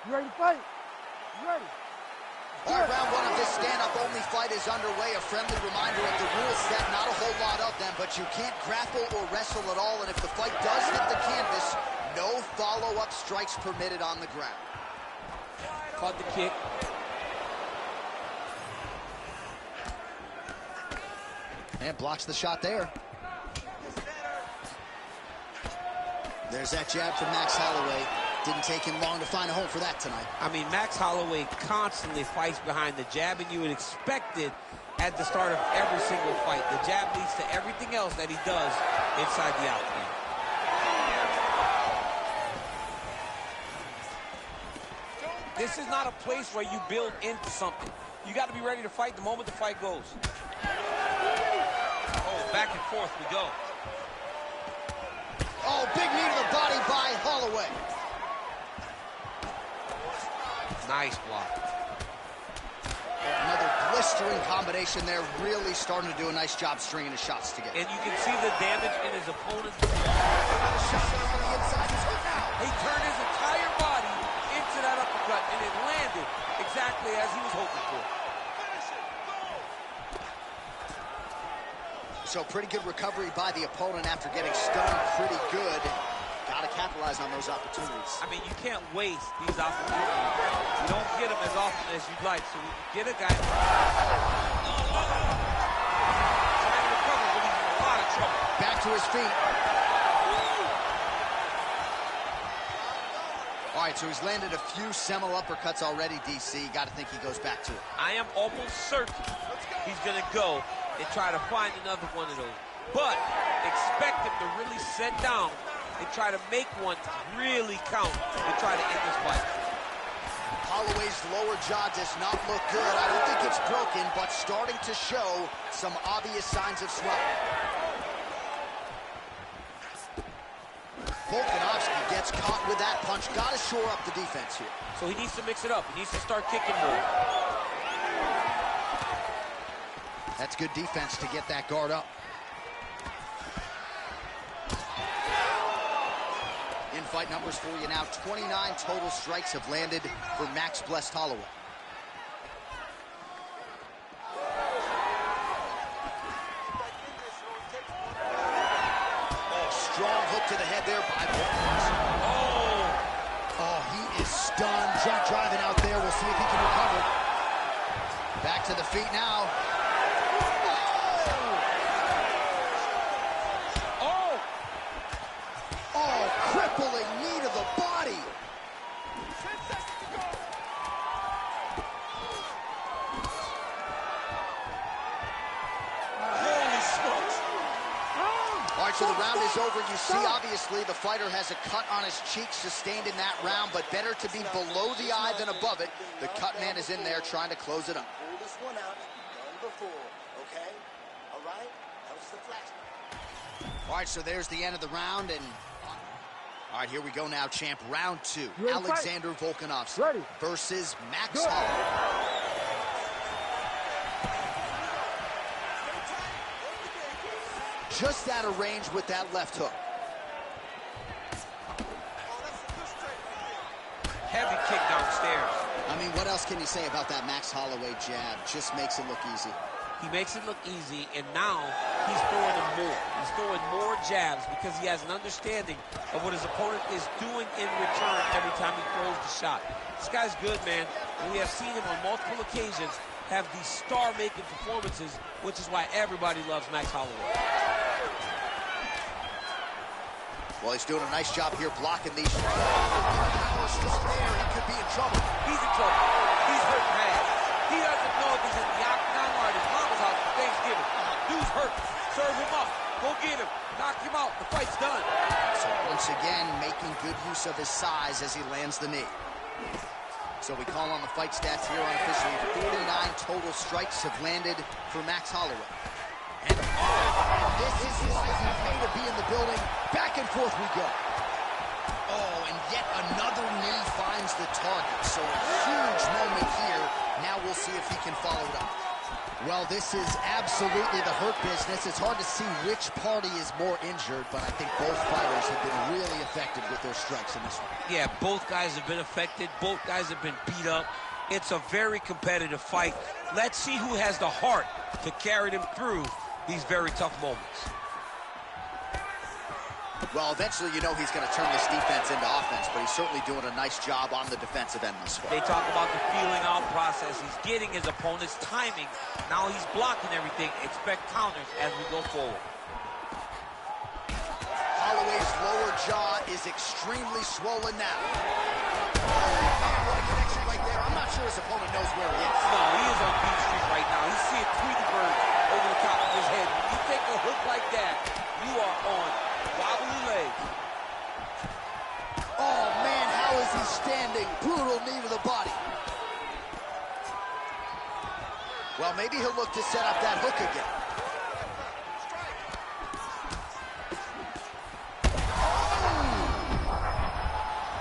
You ready to fight? You ready? All right, round one of this stand-up-only fight is underway. A friendly reminder of the rules set. Not a whole lot of them, but you can't grapple or wrestle at all. And if the fight does hit the canvas, no follow-up strikes permitted on the ground. Caught the kick. And blocks the shot there. There's that jab from Max Holloway. Didn't take him long to find a home for that tonight. I mean, Max Holloway constantly fights behind the jab, and you would expect it at the start of every single fight. The jab leads to everything else that he does inside the octagon. This is not a place where you build into something. You got to be ready to fight the moment the fight goes. Oh, back and forth we go. Oh, big knee to the body by Holloway. Nice block. Another blistering combination there, really starting to do a nice job stringing his shots together. And you can see the damage in his opponent's... Shot on the inside. He's hooked now. He turned his entire body into that uppercut, and it landed exactly as he was hoping for. So pretty good recovery by the opponent after getting stunned pretty good. Got to capitalize on those opportunities. I mean, you can't waste these opportunities. You don't get them as often as you'd like. So when you get a guy trying to recover, but he's in a lot of trouble. Back to his feet. All right, so he's landed a few seminal uppercuts already, DC. Got to think he goes back to it. I am almost certain he's going to go and try to find another one of those. But expect him to really sit down and try to make one really count and try to end this fight. Holloway's lower jaw does not look good. I don't think it's broken, but starting to show some obvious signs of swelling. Volkanovski gets caught with that punch. Got to shore up the defense here. So he needs to mix it up. He needs to start kicking more. That's good defense to get that guard up. In-fight numbers for you now. 29 total strikes have landed for Max Blessed Holloway. Oh, strong hook to the head there by Volkanovski. Oh, he is stunned. Driving out there. We'll see if he can recover. Back to the feet now. Crippling knee to the body. Holy smokes. All right, so the round is over. You see, obviously, the fighter has a cut on his cheek sustained in that round, but better to be below the eye than above it. The cut man is in there trying to close it up. Pull this one out. Done before, okay? All right? That was the flash. All right, so there's the end of the round, and all right, here we go now, champ. Round two. Alexander Volkanovski versus Max Holloway. Just out of range with that left hook. Heavy kick downstairs. I mean, what else can you say about that Max Holloway jab? Just makes it look easy. He makes it look easy, and now he's throwing them more. He's throwing more jabs because he has an understanding of what his opponent is doing in return every time he throws the shot. This guy's good, man. And we have seen him on multiple occasions have these star-making performances, which is why everybody loves Max Holloway. Well, he's doing a nice job here blocking these. He could be in trouble. He's in trouble. He's hurt bad. He doesn't know if he's in the octagon or at his mama's house for Thanksgiving. Dude's hurt. Serve him up. Go get him. Knock him out. The fight's done. So once again, making good use of his size as he lands the knee. So we call on the fight stats here unofficially. 49 total strikes have landed for Max Holloway. And this is why he paid to be in the building. Back and forth we go. Oh, and yet another knee finds the target. So a huge moment here. Now we'll see if he can follow it up. Well, this is absolutely the hurt business. It's hard to see which party is more injured, but I think both fighters have been really effective with their strikes in this one. Yeah, both guys have been affected. Both guys have been beat up. It's a very competitive fight. Let's see who has the heart to carry them through these very tough moments. Well, eventually you know he's going to turn this defense into offense, but he's certainly doing a nice job on the defensive end this far. They talk about the feeling out process. He's getting his opponent's timing. Now he's blocking everything. Expect counters as we go forward. Holloway's lower jaw is extremely swollen now. Oh, man, what a connection right there. I'm not sure his opponent knows where he is. No, he is on Beat Street right now. He's seeing Tweety Bird over the top of his head. When you take a hook like that, you are on wobbly legs. Oh, man, how is he standing? Brutal knee to the body. Well, maybe he'll look to set up that hook again.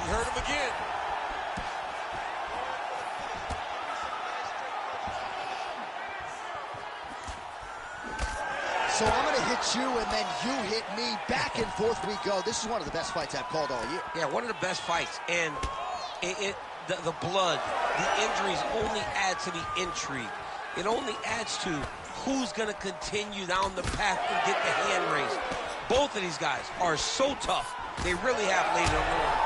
He hurt him again. hit you, and then you hit me. Back and forth we go. This is one of the best fights I've called all year. Yeah, one of the best fights. And the blood, the injuries only add to the intrigue. It only adds to who's going to continue down the path and get the hand raised. Both of these guys are so tough. They really have laid it on the line.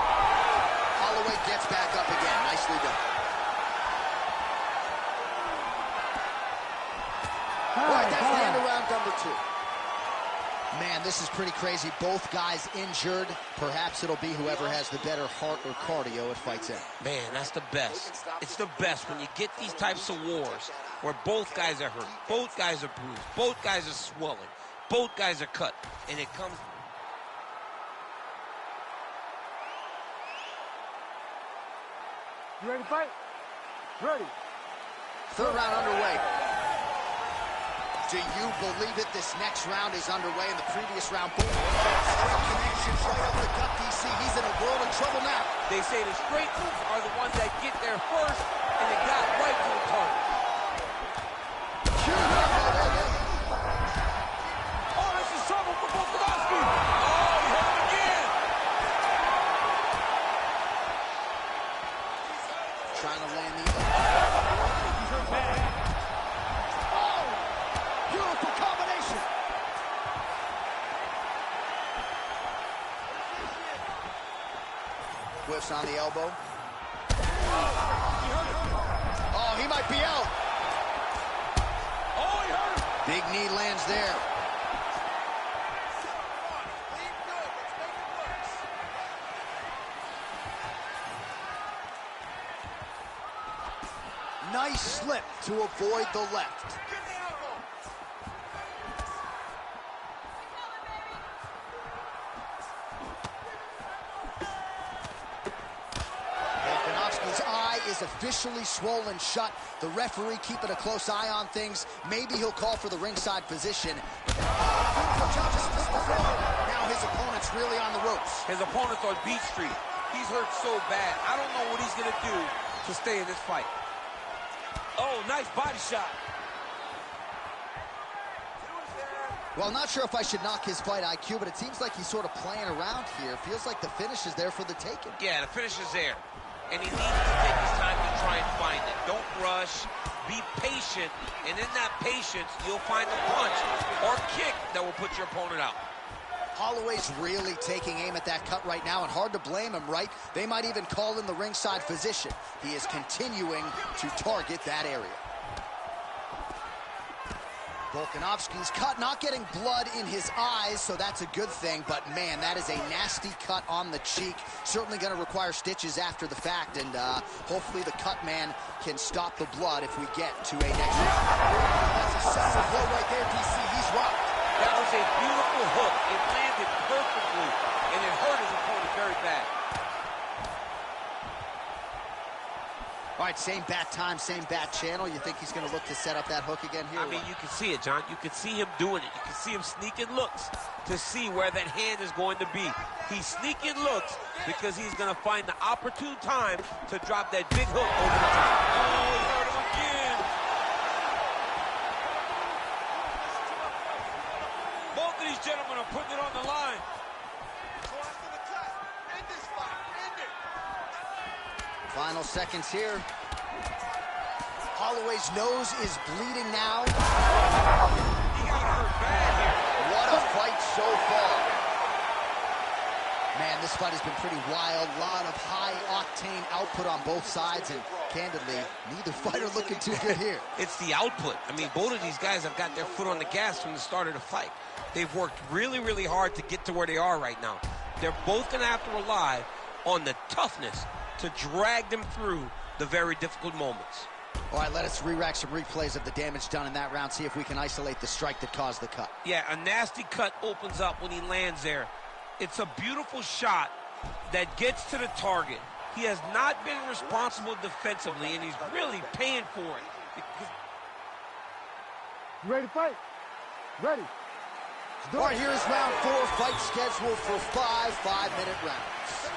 Holloway gets back up again. Nicely done. All right, that's the end of round number 2. Man, this is pretty crazy. Both guys injured. Perhaps it'll be whoever has the better heart or cardio at fight's end. Man, that's the best. It's the best when you get these types of wars where both guys are hurt, both guys are bruised, both guys are swelling, both guys are cut, and it comes... You ready to fight? Ready. Third round underway. Do you believe it? This next round is underway. In the previous round, boom. Straight connections right up the gut, DC. He's in a world of trouble now. They say the straight moves are the ones that get there first, and it got right to the target. Oh, this is trouble for Volkanovski. Oh, he hurt him again. Trying to land the... He's hurt bad. Oh! Beautiful combination. Whiffs on the elbow. Oh, he might be out. Oh, he hurt him. Big knee lands there. Nice slip to avoid the left. Volkanovski's eye is officially swollen shut. The referee keeping a close eye on things. Maybe he'll call for the ringside position. Now his opponent's really on the ropes. His opponent's on Beat Street. He's hurt so bad. I don't know what he's going to do to stay in this fight. Oh, nice body shot. Well, not sure if I should knock his fight IQ, but it seems like he's sort of playing around here. Feels like the finish is there for the taking. Yeah, the finish is there. And he needs to take his time to try and find it. Don't rush. Be patient. And in that patience, you'll find a punch or kick that will put your opponent out. Holloway's really taking aim at that cut right now, and hard to blame him, right? They might even call in the ringside physician. He is continuing to target that area. Volkanovski's cut, not getting blood in his eyes, so that's a good thing, but man, that is a nasty cut on the cheek. Certainly going to require stitches after the fact, and hopefully the cut man can stop the blood if we get to a next round. That's a solid blow right there, DC. He's rocked. That was a beautiful hook. It landed perfectly, and it hurt his opponent very bad. All right, same bat time, same bat channel. You think he's going to look to set up that hook again here? I mean, you can see it, John. You can see him doing it. You can see him sneaking looks to see where that hand is going to be. He's sneaking looks because he's going to find the opportune time to drop that big hook over the top. Oh, he hurt him again. Both of these gentlemen are putting it on the line. Final seconds here. Holloway's nose is bleeding now. He got hurt bad here. What a fight so far. Man, this fight has been pretty wild. A lot of high-octane output on both sides, and candidly, neither fighter looking too good here. It's the output. I mean, both of these guys have got their foot on the gas from the start of the fight. They've worked really, really hard to get to where they are right now. They're both going to have to rely on the toughness to drag them through the very difficult moments. All right, let us re-rack some replays of the damage done in that round, see if we can isolate the strike that caused the cut. Yeah, a nasty cut opens up when he lands there. It's a beautiful shot that gets to the target. He has not been responsible defensively, and he's really paying for it. You ready to fight? Ready. All right, here is round 4, fight scheduled for 5 5-minute rounds.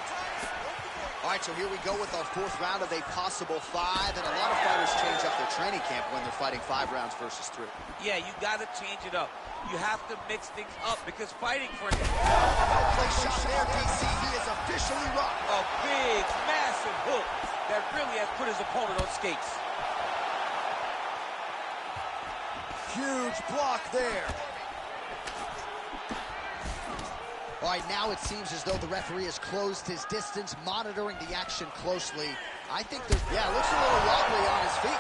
All right, so here we go with our fourth round of a possible 5, and a lot of fighters change up their training camp when they're fighting 5 rounds versus 3. Yeah, you got to change it up. You have to mix things up because fighting for No place shot there, DC. He is officially rocked. a big, massive hook that really has put his opponent on skates. Huge block there. All right, now it seems as though the referee has closed his distance, monitoring the action closely. I think there's, yeah, looks a little wobbly on his feet.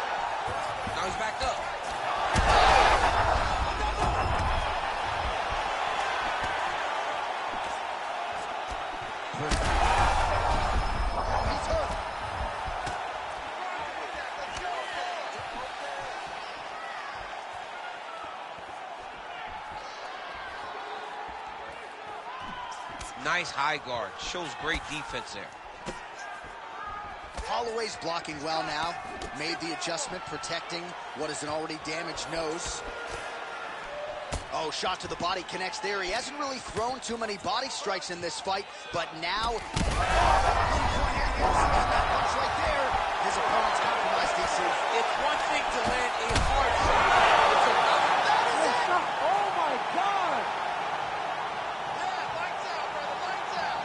Now he's back up. He's hurt. Nice high guard. Shows great defense there. Holloway's blocking well now. Made the adjustment, protecting what is an already damaged nose. Oh, shot to the body connects there. He hasn't really thrown too many body strikes in this fight, but now... that punch right there. His opponent's compromised, DC. It's one thing to land a hard shot. It's another. Oh my God! Yeah, lights out, brother, lights out.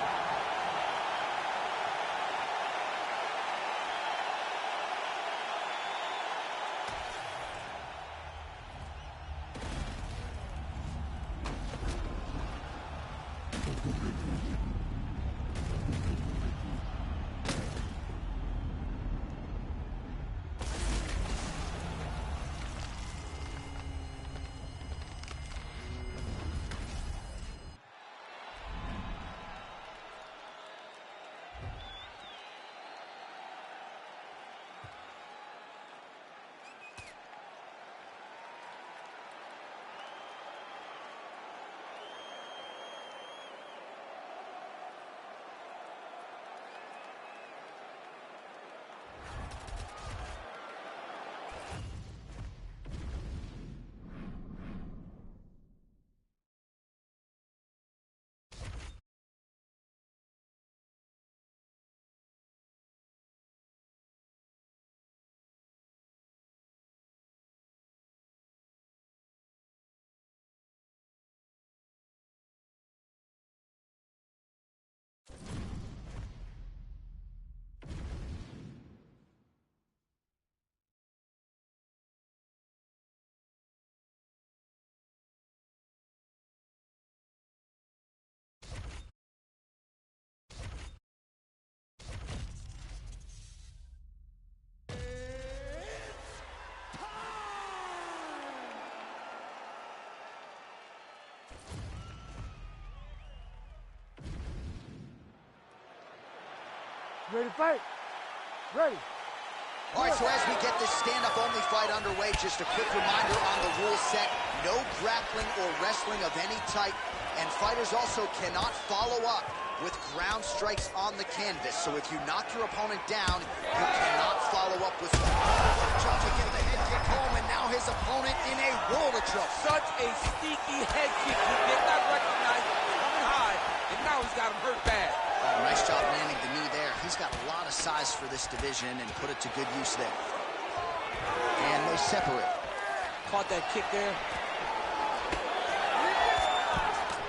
Ready to fight? Ready. All right, so as we get this stand-up-only fight underway, just a quick reminder on the rule set. No grappling or wrestling of any type, and fighters also cannot follow up with ground strikes on the canvas. So if you knock your opponent down, you cannot follow up with... Trying to get the head kick home, and now his opponent in a world of trouble. Such a sneaky head kick. He did not recognize it coming high, and now he's got him hurt bad. Oh, nice job landing the knee there. He's got a lot of size for this division and put it to good use there. And they separate. Caught that kick there.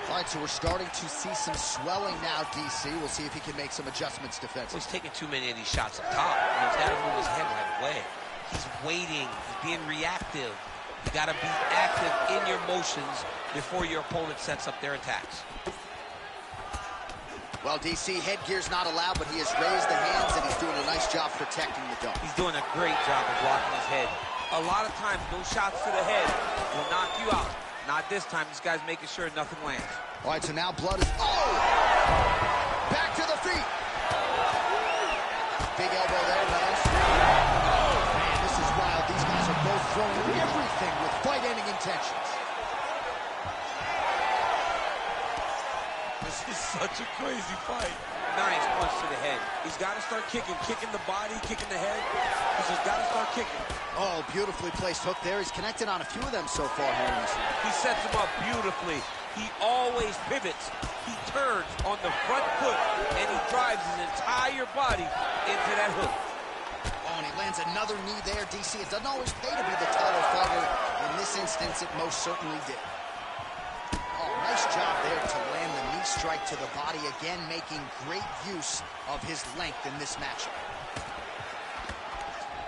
All right, so we're starting to see some swelling now, DC. We'll see if he can make some adjustments defensively. He's taking too many of these shots up top. He's got to move his head right away. He's waiting. He's being reactive. You got to be active in your motions before your opponent sets up their attacks. Well, DC, headgear's not allowed, but he has raised the hands, and he's doing a nice job protecting the dome. He's doing a great job of blocking his head. A lot of times, those shots to the head will knock you out. Not this time. This guy's making sure nothing lands. All right, so now blood is... Oh! Back to the feet! Big elbow there, lands. Oh, man, this is wild. These guys are both throwing everything with fight-ending intentions. This is such a crazy fight. Nice punch to the head. He's got to start kicking the body, kicking the head. He's just got to start kicking. Oh, beautifully placed hook there. He's connected on a few of them so far here in this round. He sets him up beautifully. He always pivots. He turns on the front foot, and he drives his entire body into that hook. Oh, and he lands another knee there, DC. It doesn't always pay to be the taller fighter. In this instance, it most certainly did. Oh, nice job there to land the knee strike to the body, again making great use of his length in this matchup.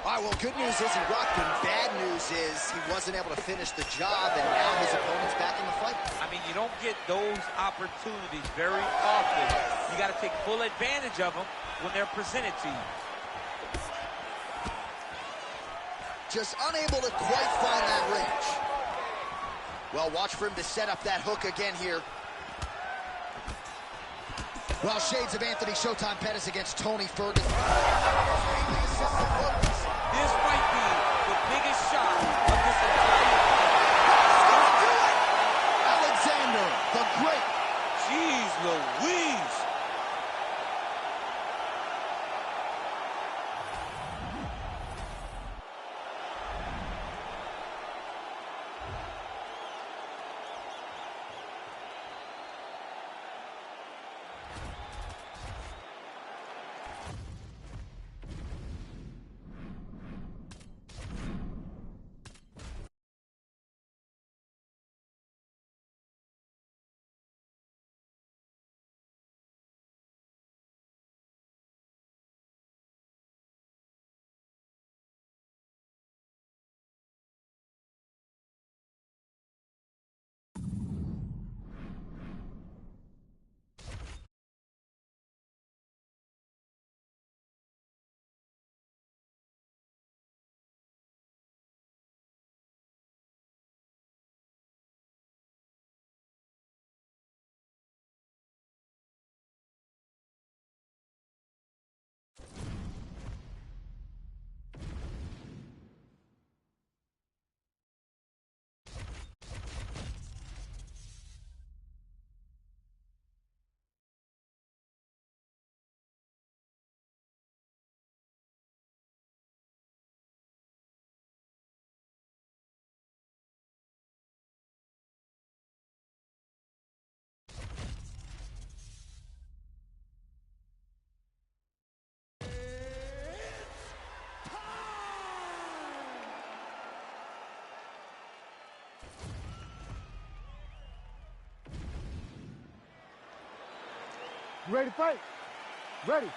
All right, well, good news is he rocked him. Bad news is he wasn't able to finish the job, and now his opponent's back in the fight. I mean, you don't get those opportunities very often. You got to take full advantage of them when they're presented to you. Just unable to quite find that range. Well, watch for him to set up that hook again here. Well, shades of Anthony Showtime Pettis against Tony Ferguson. This might be the biggest shot of this entire fight. Alexander the Great. Jeez Louise. You ready to fight? Ready.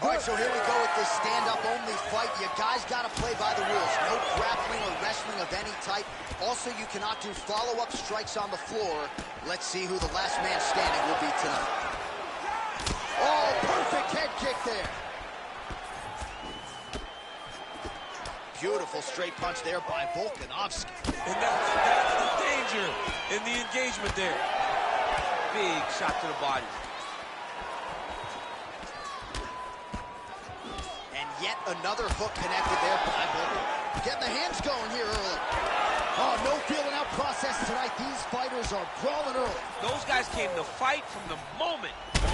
All right, so here we go with this stand-up only fight. You guys got to play by the rules. No grappling or wrestling of any type. Also, you cannot do follow-up strikes on the floor. Let's see who the last man standing will be tonight. Oh, perfect head kick there. Beautiful straight punch there by Volkanovski. And that's the danger in the engagement there. Big shot to the body. And yet another hook connected there by Volkanovski. Getting the hands going here early. Oh, no feeling out process tonight. These fighters are brawling early. Those guys came to fight from the moment. Oh,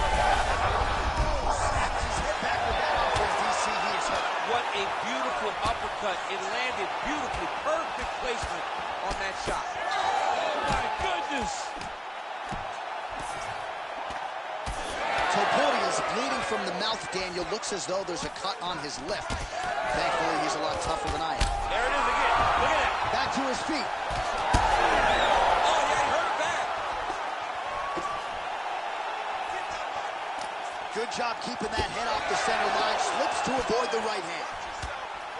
snaps his head back with that offense. DC, he is hurt. What a beautiful uppercut. It landed beautifully. Perfect placement on that shot. Oh, my goodness. Topodi is bleeding from the mouth, Daniel. Looks as though there's a cut on his lip. Thankfully, he's a lot tougher than I am. There it is again. Look at that. Back to his feet. Oh, yeah, he hurt bad. Good job keeping that head off the center line. Slips to avoid the right hand.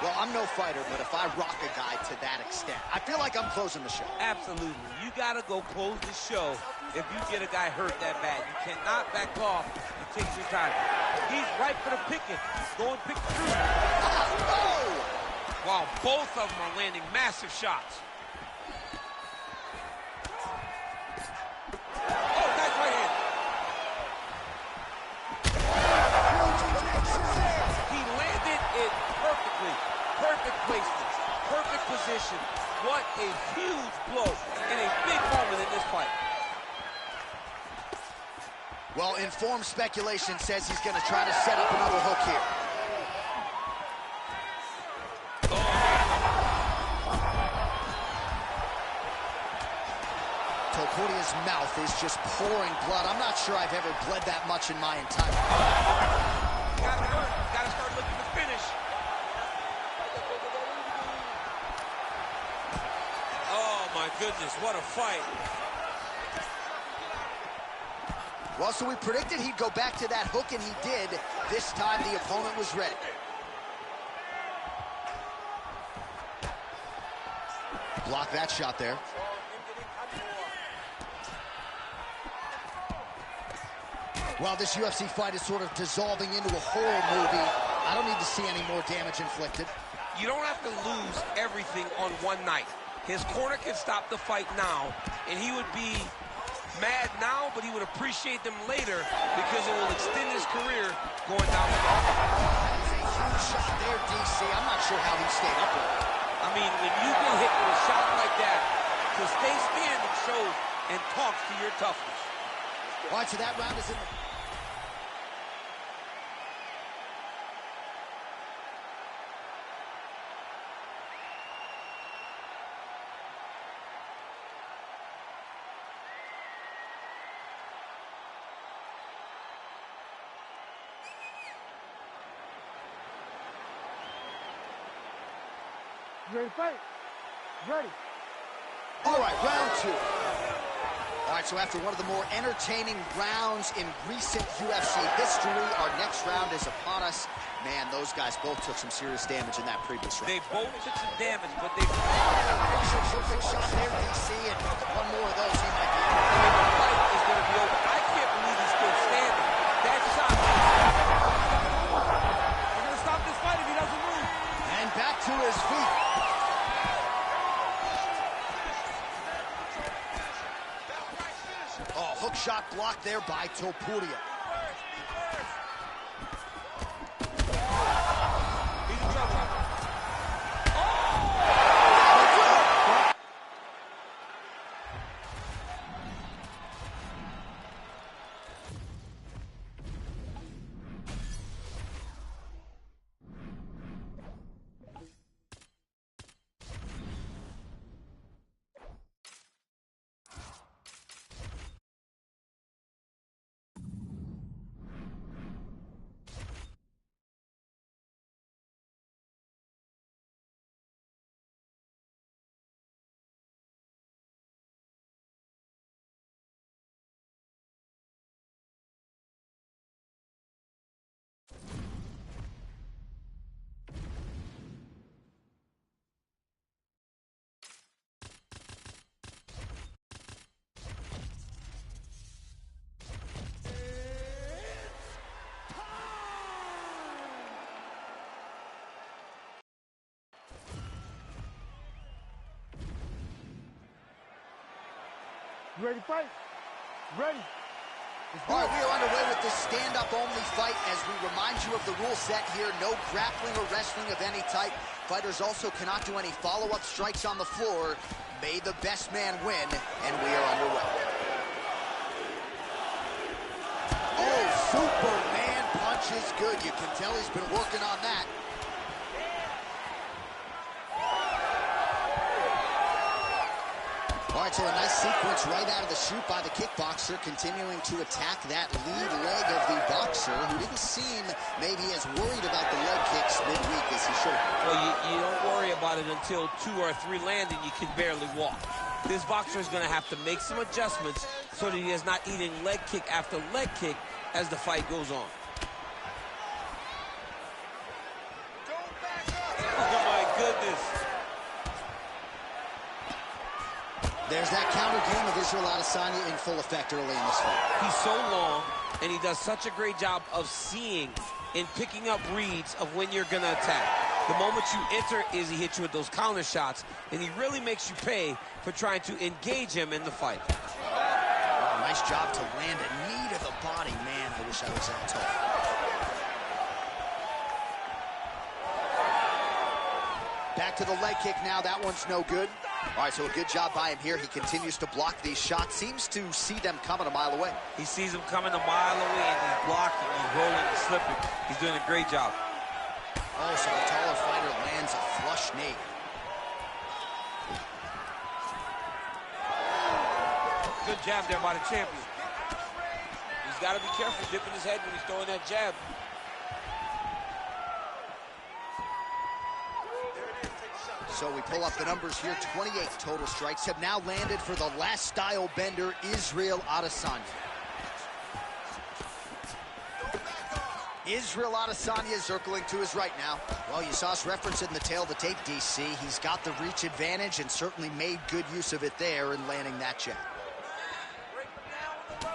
Well, I'm no fighter, but if I rock a guy to that extent, I feel like I'm closing the show. Absolutely. You got to go close the show if you get a guy hurt that bad. You cannot back off and take your time. He's right for the picking. Go and pick through. Oh! Wow, both of them are landing massive shots. Oh, nice right hand. He landed it perfectly. Perfect placement. Perfect position. What a huge blow in a big moment in this fight. Well, informed speculation says he's going to try to set up another hook here. Topuria's mouth is just pouring blood. I'm not sure I've ever bled that much in my entire life. Gotta hurt. Gotta start looking to finish. Oh, my goodness, what a fight. Well, so we predicted he'd go back to that hook, and he did. This time, the opponent was ready. Block that shot there. Well, this UFC fight is sort of dissolving into a horror movie. I don't need to see any more damage inflicted. You don't have to lose everything on one night. His corner can stop the fight now, and he would be mad now, but he would appreciate them later because it will extend his career going down the road. That is a huge shot there, DC. I'm not sure how he stayed upright. I mean, when you get hit with a shot like that, to stay standing shows and talks to your toughness. All right, so that round is in the... You ready to fight? Ready. All right, round two. All right, so after one of the more entertaining rounds in recent UFC history, our next round is upon us. Man, those guys both took some serious damage in that previous round. They both took some damage, but they... Perfect shot there, DC, and one more of those, he might be out. I mean, the fight is going to be over. I can't believe he's still standing. That shot... We're going to stop this fight if he doesn't move. And back to his feet. Oh, hook shot blocked there by Topuria. He's in trouble. You ready to fight? Ready. All right, we are underway with this stand-up-only fight as we remind you of the rule set here. No grappling or wrestling of any type. Fighters also cannot do any follow-up strikes on the floor. May the best man win, and we are underway. Oh, Superman punch is good. You can tell he's been working on that. All right, so a nice sequence right out of the chute by the kickboxer, continuing to attack that lead leg of the boxer, who didn't seem maybe as worried about the leg kicks midweek as he should. Well, you don't worry about it until 2 or 3 land and you can barely walk. This boxer is going to have to make some adjustments so that he is not eating leg kick after leg kick as the fight goes on. Oh, my goodness. There's that counter game of Israel Adesanya in full effect early in this fight. He's so long, and he does such a great job of seeing and picking up reads of when you're going to attack. The moment you enter is he hits you with those counter shots, and he really makes you pay for trying to engage him in the fight. Oh, nice job to land a knee to the body. Man, I wish I was that tall. Back to the leg kick now. That one's no good. All right, so a good job by him here. He continues to block these shots. Seems to see them coming a mile away. He sees them coming a mile away, and he's blocking, he's rolling, and slipping. He's doing a great job. Oh, so the taller fighter lands a flush knee. Good jab there by the champion. He's got to be careful dipping his head when he's throwing that jab. So we pull up the numbers here. 28 total strikes have now landed for the last style bender, Israel Adesanya. Israel Adesanya circling to his right now. Well, you saw us reference it in the tail of the tape, DC. He's got the reach advantage and certainly made good use of it there in landing that jab.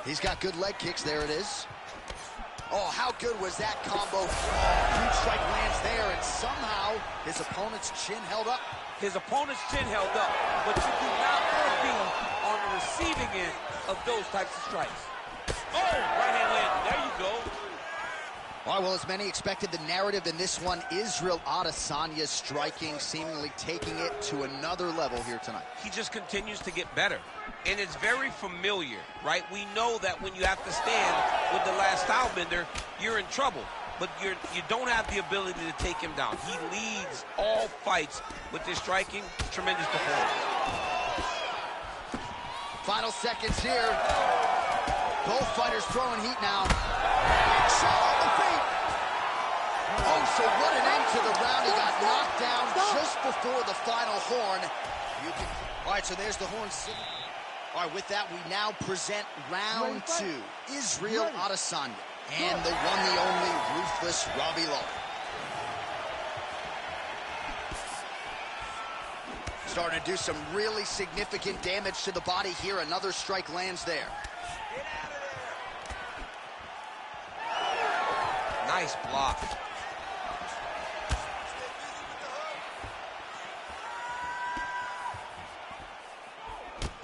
He's got good leg kicks. There it is. Oh, how good was that combo? Huge strike lands there, and somehow his opponent's chin held up. His opponent's chin held up, but you do not want to be on the receiving end of those types of strikes. Oh, right hand landed. There you go. All right, well, as many expected, the narrative in this one, Israel Adesanya striking, seemingly taking it to another level here tonight. He just continues to get better, and it's very familiar, right? We know that when you have to stand with the last style bender, you're in trouble, but you don't have the ability to take him down. He leads all fights with this striking. Tremendous performance. Final seconds here. Both fighters throwing heat now. Shot on the feet. Oh, so what an end to the round. He got knocked down just before the final horn. All right, so there's the horn. All right, with that, we now present round two. Israel Adesanya and the one, the only, ruthless Robbie Lawler. Starting to do some really significant damage to the body here. Another strike lands there. Nice block.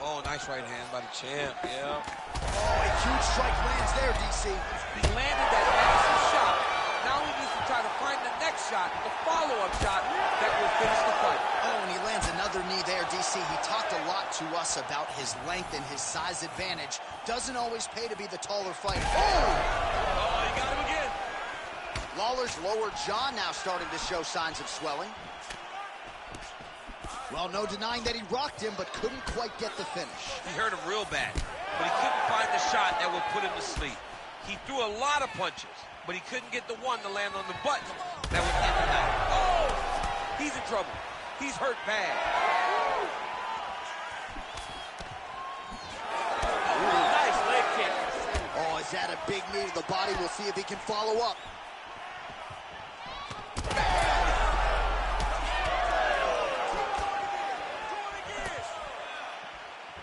Oh, nice right hand by the champ, yeah. Oh, a huge strike lands there, DC. He landed that massive shot. Now he needs to try to find the next shot, the follow-up shot that will finish the fight. Oh, and he lands another knee there, DC. He talked a lot to us about his length and his size advantage. Doesn't always pay to be the taller fighter. Oh, he got him again. Lawler's lower jaw now starting to show signs of swelling. Well, no denying that he rocked him, but couldn't quite get the finish. He hurt him real bad, but he couldn't find the shot that would put him to sleep. He threw a lot of punches, but he couldn't get the one to land on the button that would end the night. Oh, he's in trouble. He's hurt bad. Nice leg kick. Oh, is that a big knee to the body? We'll see if he can follow up.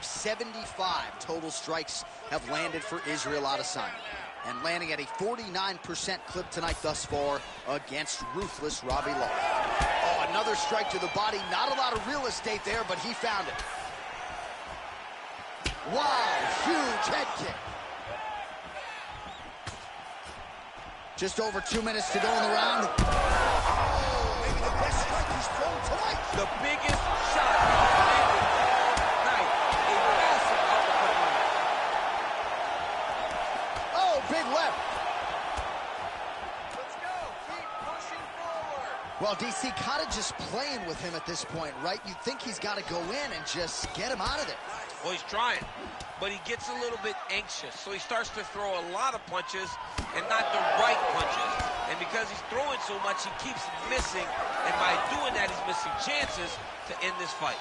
75 total strikes have landed for Israel Adesanya, and landing at a 49% clip tonight thus far against ruthless Robbie Lawler. Oh, another strike to the body. Not a lot of real estate there, but he found it. Wow, huge head kick. Just over 2 minutes to go in the round. Oh, maybe the best strike he's thrown tonight. The biggest shot he's landed all night. A massive uppercut. Oh, big left. Let's go. Keep pushing forward. Well, DC kind of just playing with him at this point, right? You'd think he's got to go in and just get him out of there. Well, he's trying, but he gets a little bit anxious, so he starts to throw a lot of punches and not the right punches. And because he's throwing so much, he keeps missing, and by doing that, he's missing chances to end this fight.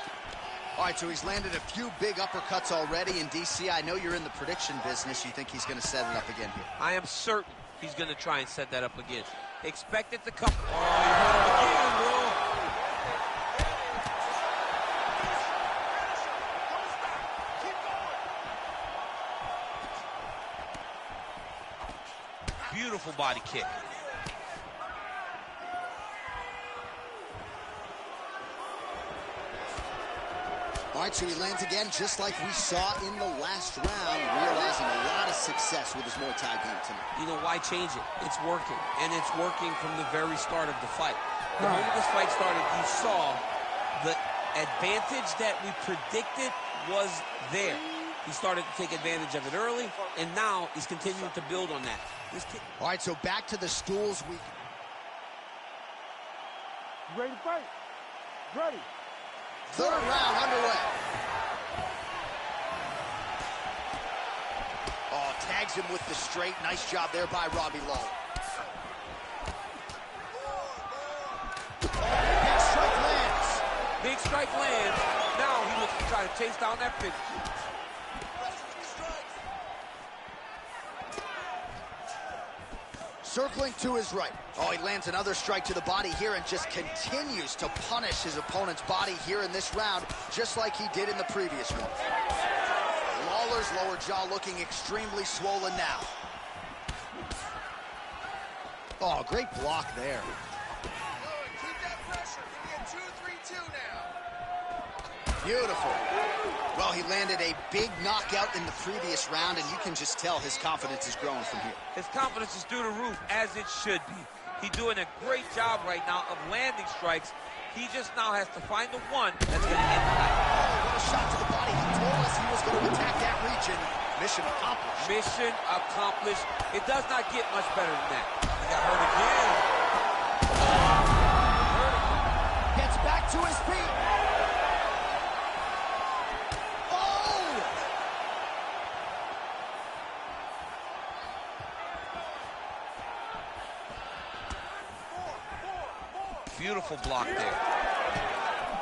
All right, so he's landed a few big uppercuts already, and DC, I know you're in the prediction business. You think he's going to set it up again here? I am certain he's going to try and set that up again. Expect it to come. Oh, he hurt him again, bro. Beautiful body kick. All right, so he lands again just like we saw in the last round, realizing a lot of success with his Muay Thai game tonight. You know, why change it? It's working, and it's working from the very start of the fight. The moment this fight started, you saw the advantage that we predicted was there. He started to take advantage of it early, and now he's continuing to build on that. All right, so back to the stools. You ready to fight? Ready. Third round underway. Tags him with the straight. Nice job there by Robbie Lawler. Big strike lands. Big strike lands. Now he looks to try to chase down that finish. Circling to his right. Oh, he lands another strike to the body here and just continues to punish his opponent's body here in this round, just like he did in the previous one. Lawler's lower jaw looking extremely swollen now. Oh, great block there. Keep that pressure. Give me a 2-3-2 now. Beautiful. Well, he landed a big knockout in the previous round, and you can just tell his confidence is growing from here. His confidence is through the roof, as it should be. He's doing a great job right now of landing strikes. He just now has to find the one that's going to end the night. Oh, what a shot to the body. He told us he was going to attack that region. Mission accomplished. Mission accomplished. It does not get much better than that. He got hurt again. Gets back to his feet. Beautiful block there.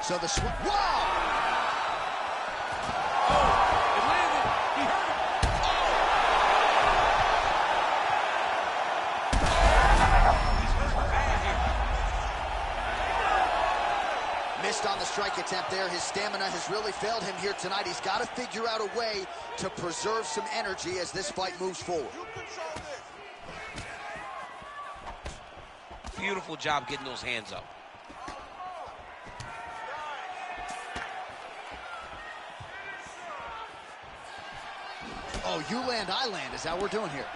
So the swing. Wow! Oh, it landed. He hurt him. Oh! Missed on the strike attempt there. His stamina has really failed him here tonight. He's got to figure out a way to preserve some energy as this fight moves forward. Beautiful job getting those hands up. Oh, you land, I land. Is that what we're doing here?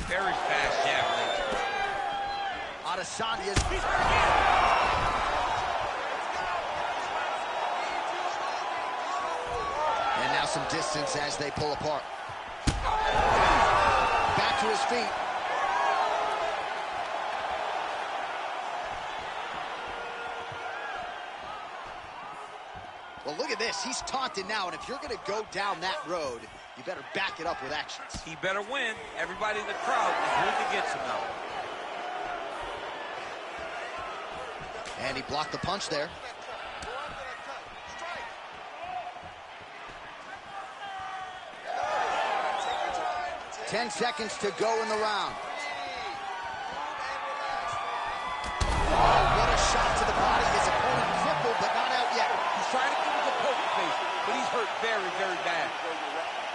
Very fast jab lands. Adesanya's. And now some distance as they pull apart. Back to his feet. Well, look at this. He's taunted now, and if you're going to go down that road, you better back it up with actions. He better win. Everybody in the crowd is rooting against him now. And he blocked the punch there. 10 seconds to go in the round. Oh, what a shot to the body. His opponent crippled, but not out yet. He's trying to give him the poker face, but he's hurt very, very bad.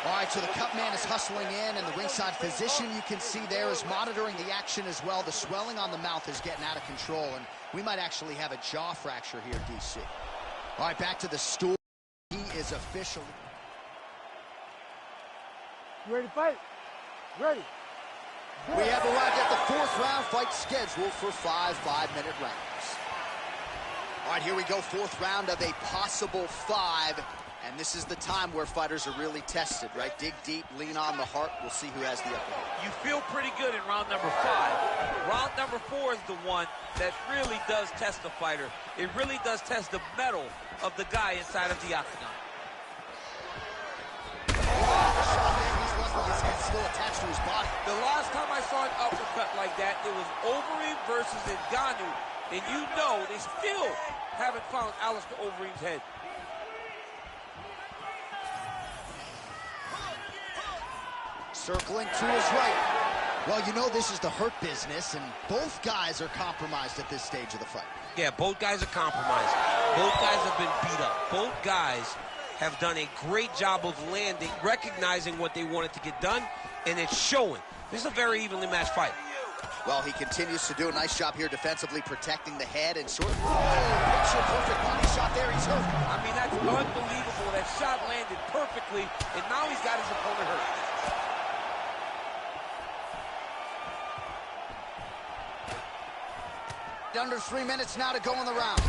All right, so the cut man is hustling in, and the ringside physician you can see there is monitoring the action as well. The swelling on the mouth is getting out of control, and we might actually have a jaw fracture here, DC. All right, back to the stool. He is officially... You ready to fight? Ready. We have arrived at the fourth round, fight scheduled for 5 5-minute rounds. All right, here we go, fourth round of a possible 5. And this is the time where fighters are really tested, right? Dig deep, lean on the heart. We'll see who has the upper hand. You feel pretty good in round number 5. Round number 4 is the one that really does test the fighter. It really does test the mettle of the guy inside of the octagon. His head's still attached to his body. The last time I saw an uppercut like that, it was Overeem versus Ngannou. And you know they still haven't found Alistair Overeem's head. Circling to his right. Well, you know this is the hurt business, and both guys are compromised at this stage of the fight. Yeah, both guys are compromised. Both guys have been beat up. Both guys have done a great job of landing, recognizing what they wanted to get done, and it's showing. This is a very evenly matched fight. Well, he continues to do a nice job here defensively protecting the head and sort of... picture perfect body shot there. He's hurt. I mean, that's unbelievable. That shot landed perfectly, and now he's got his opponent hurt. Under 3 minutes now to go in the round.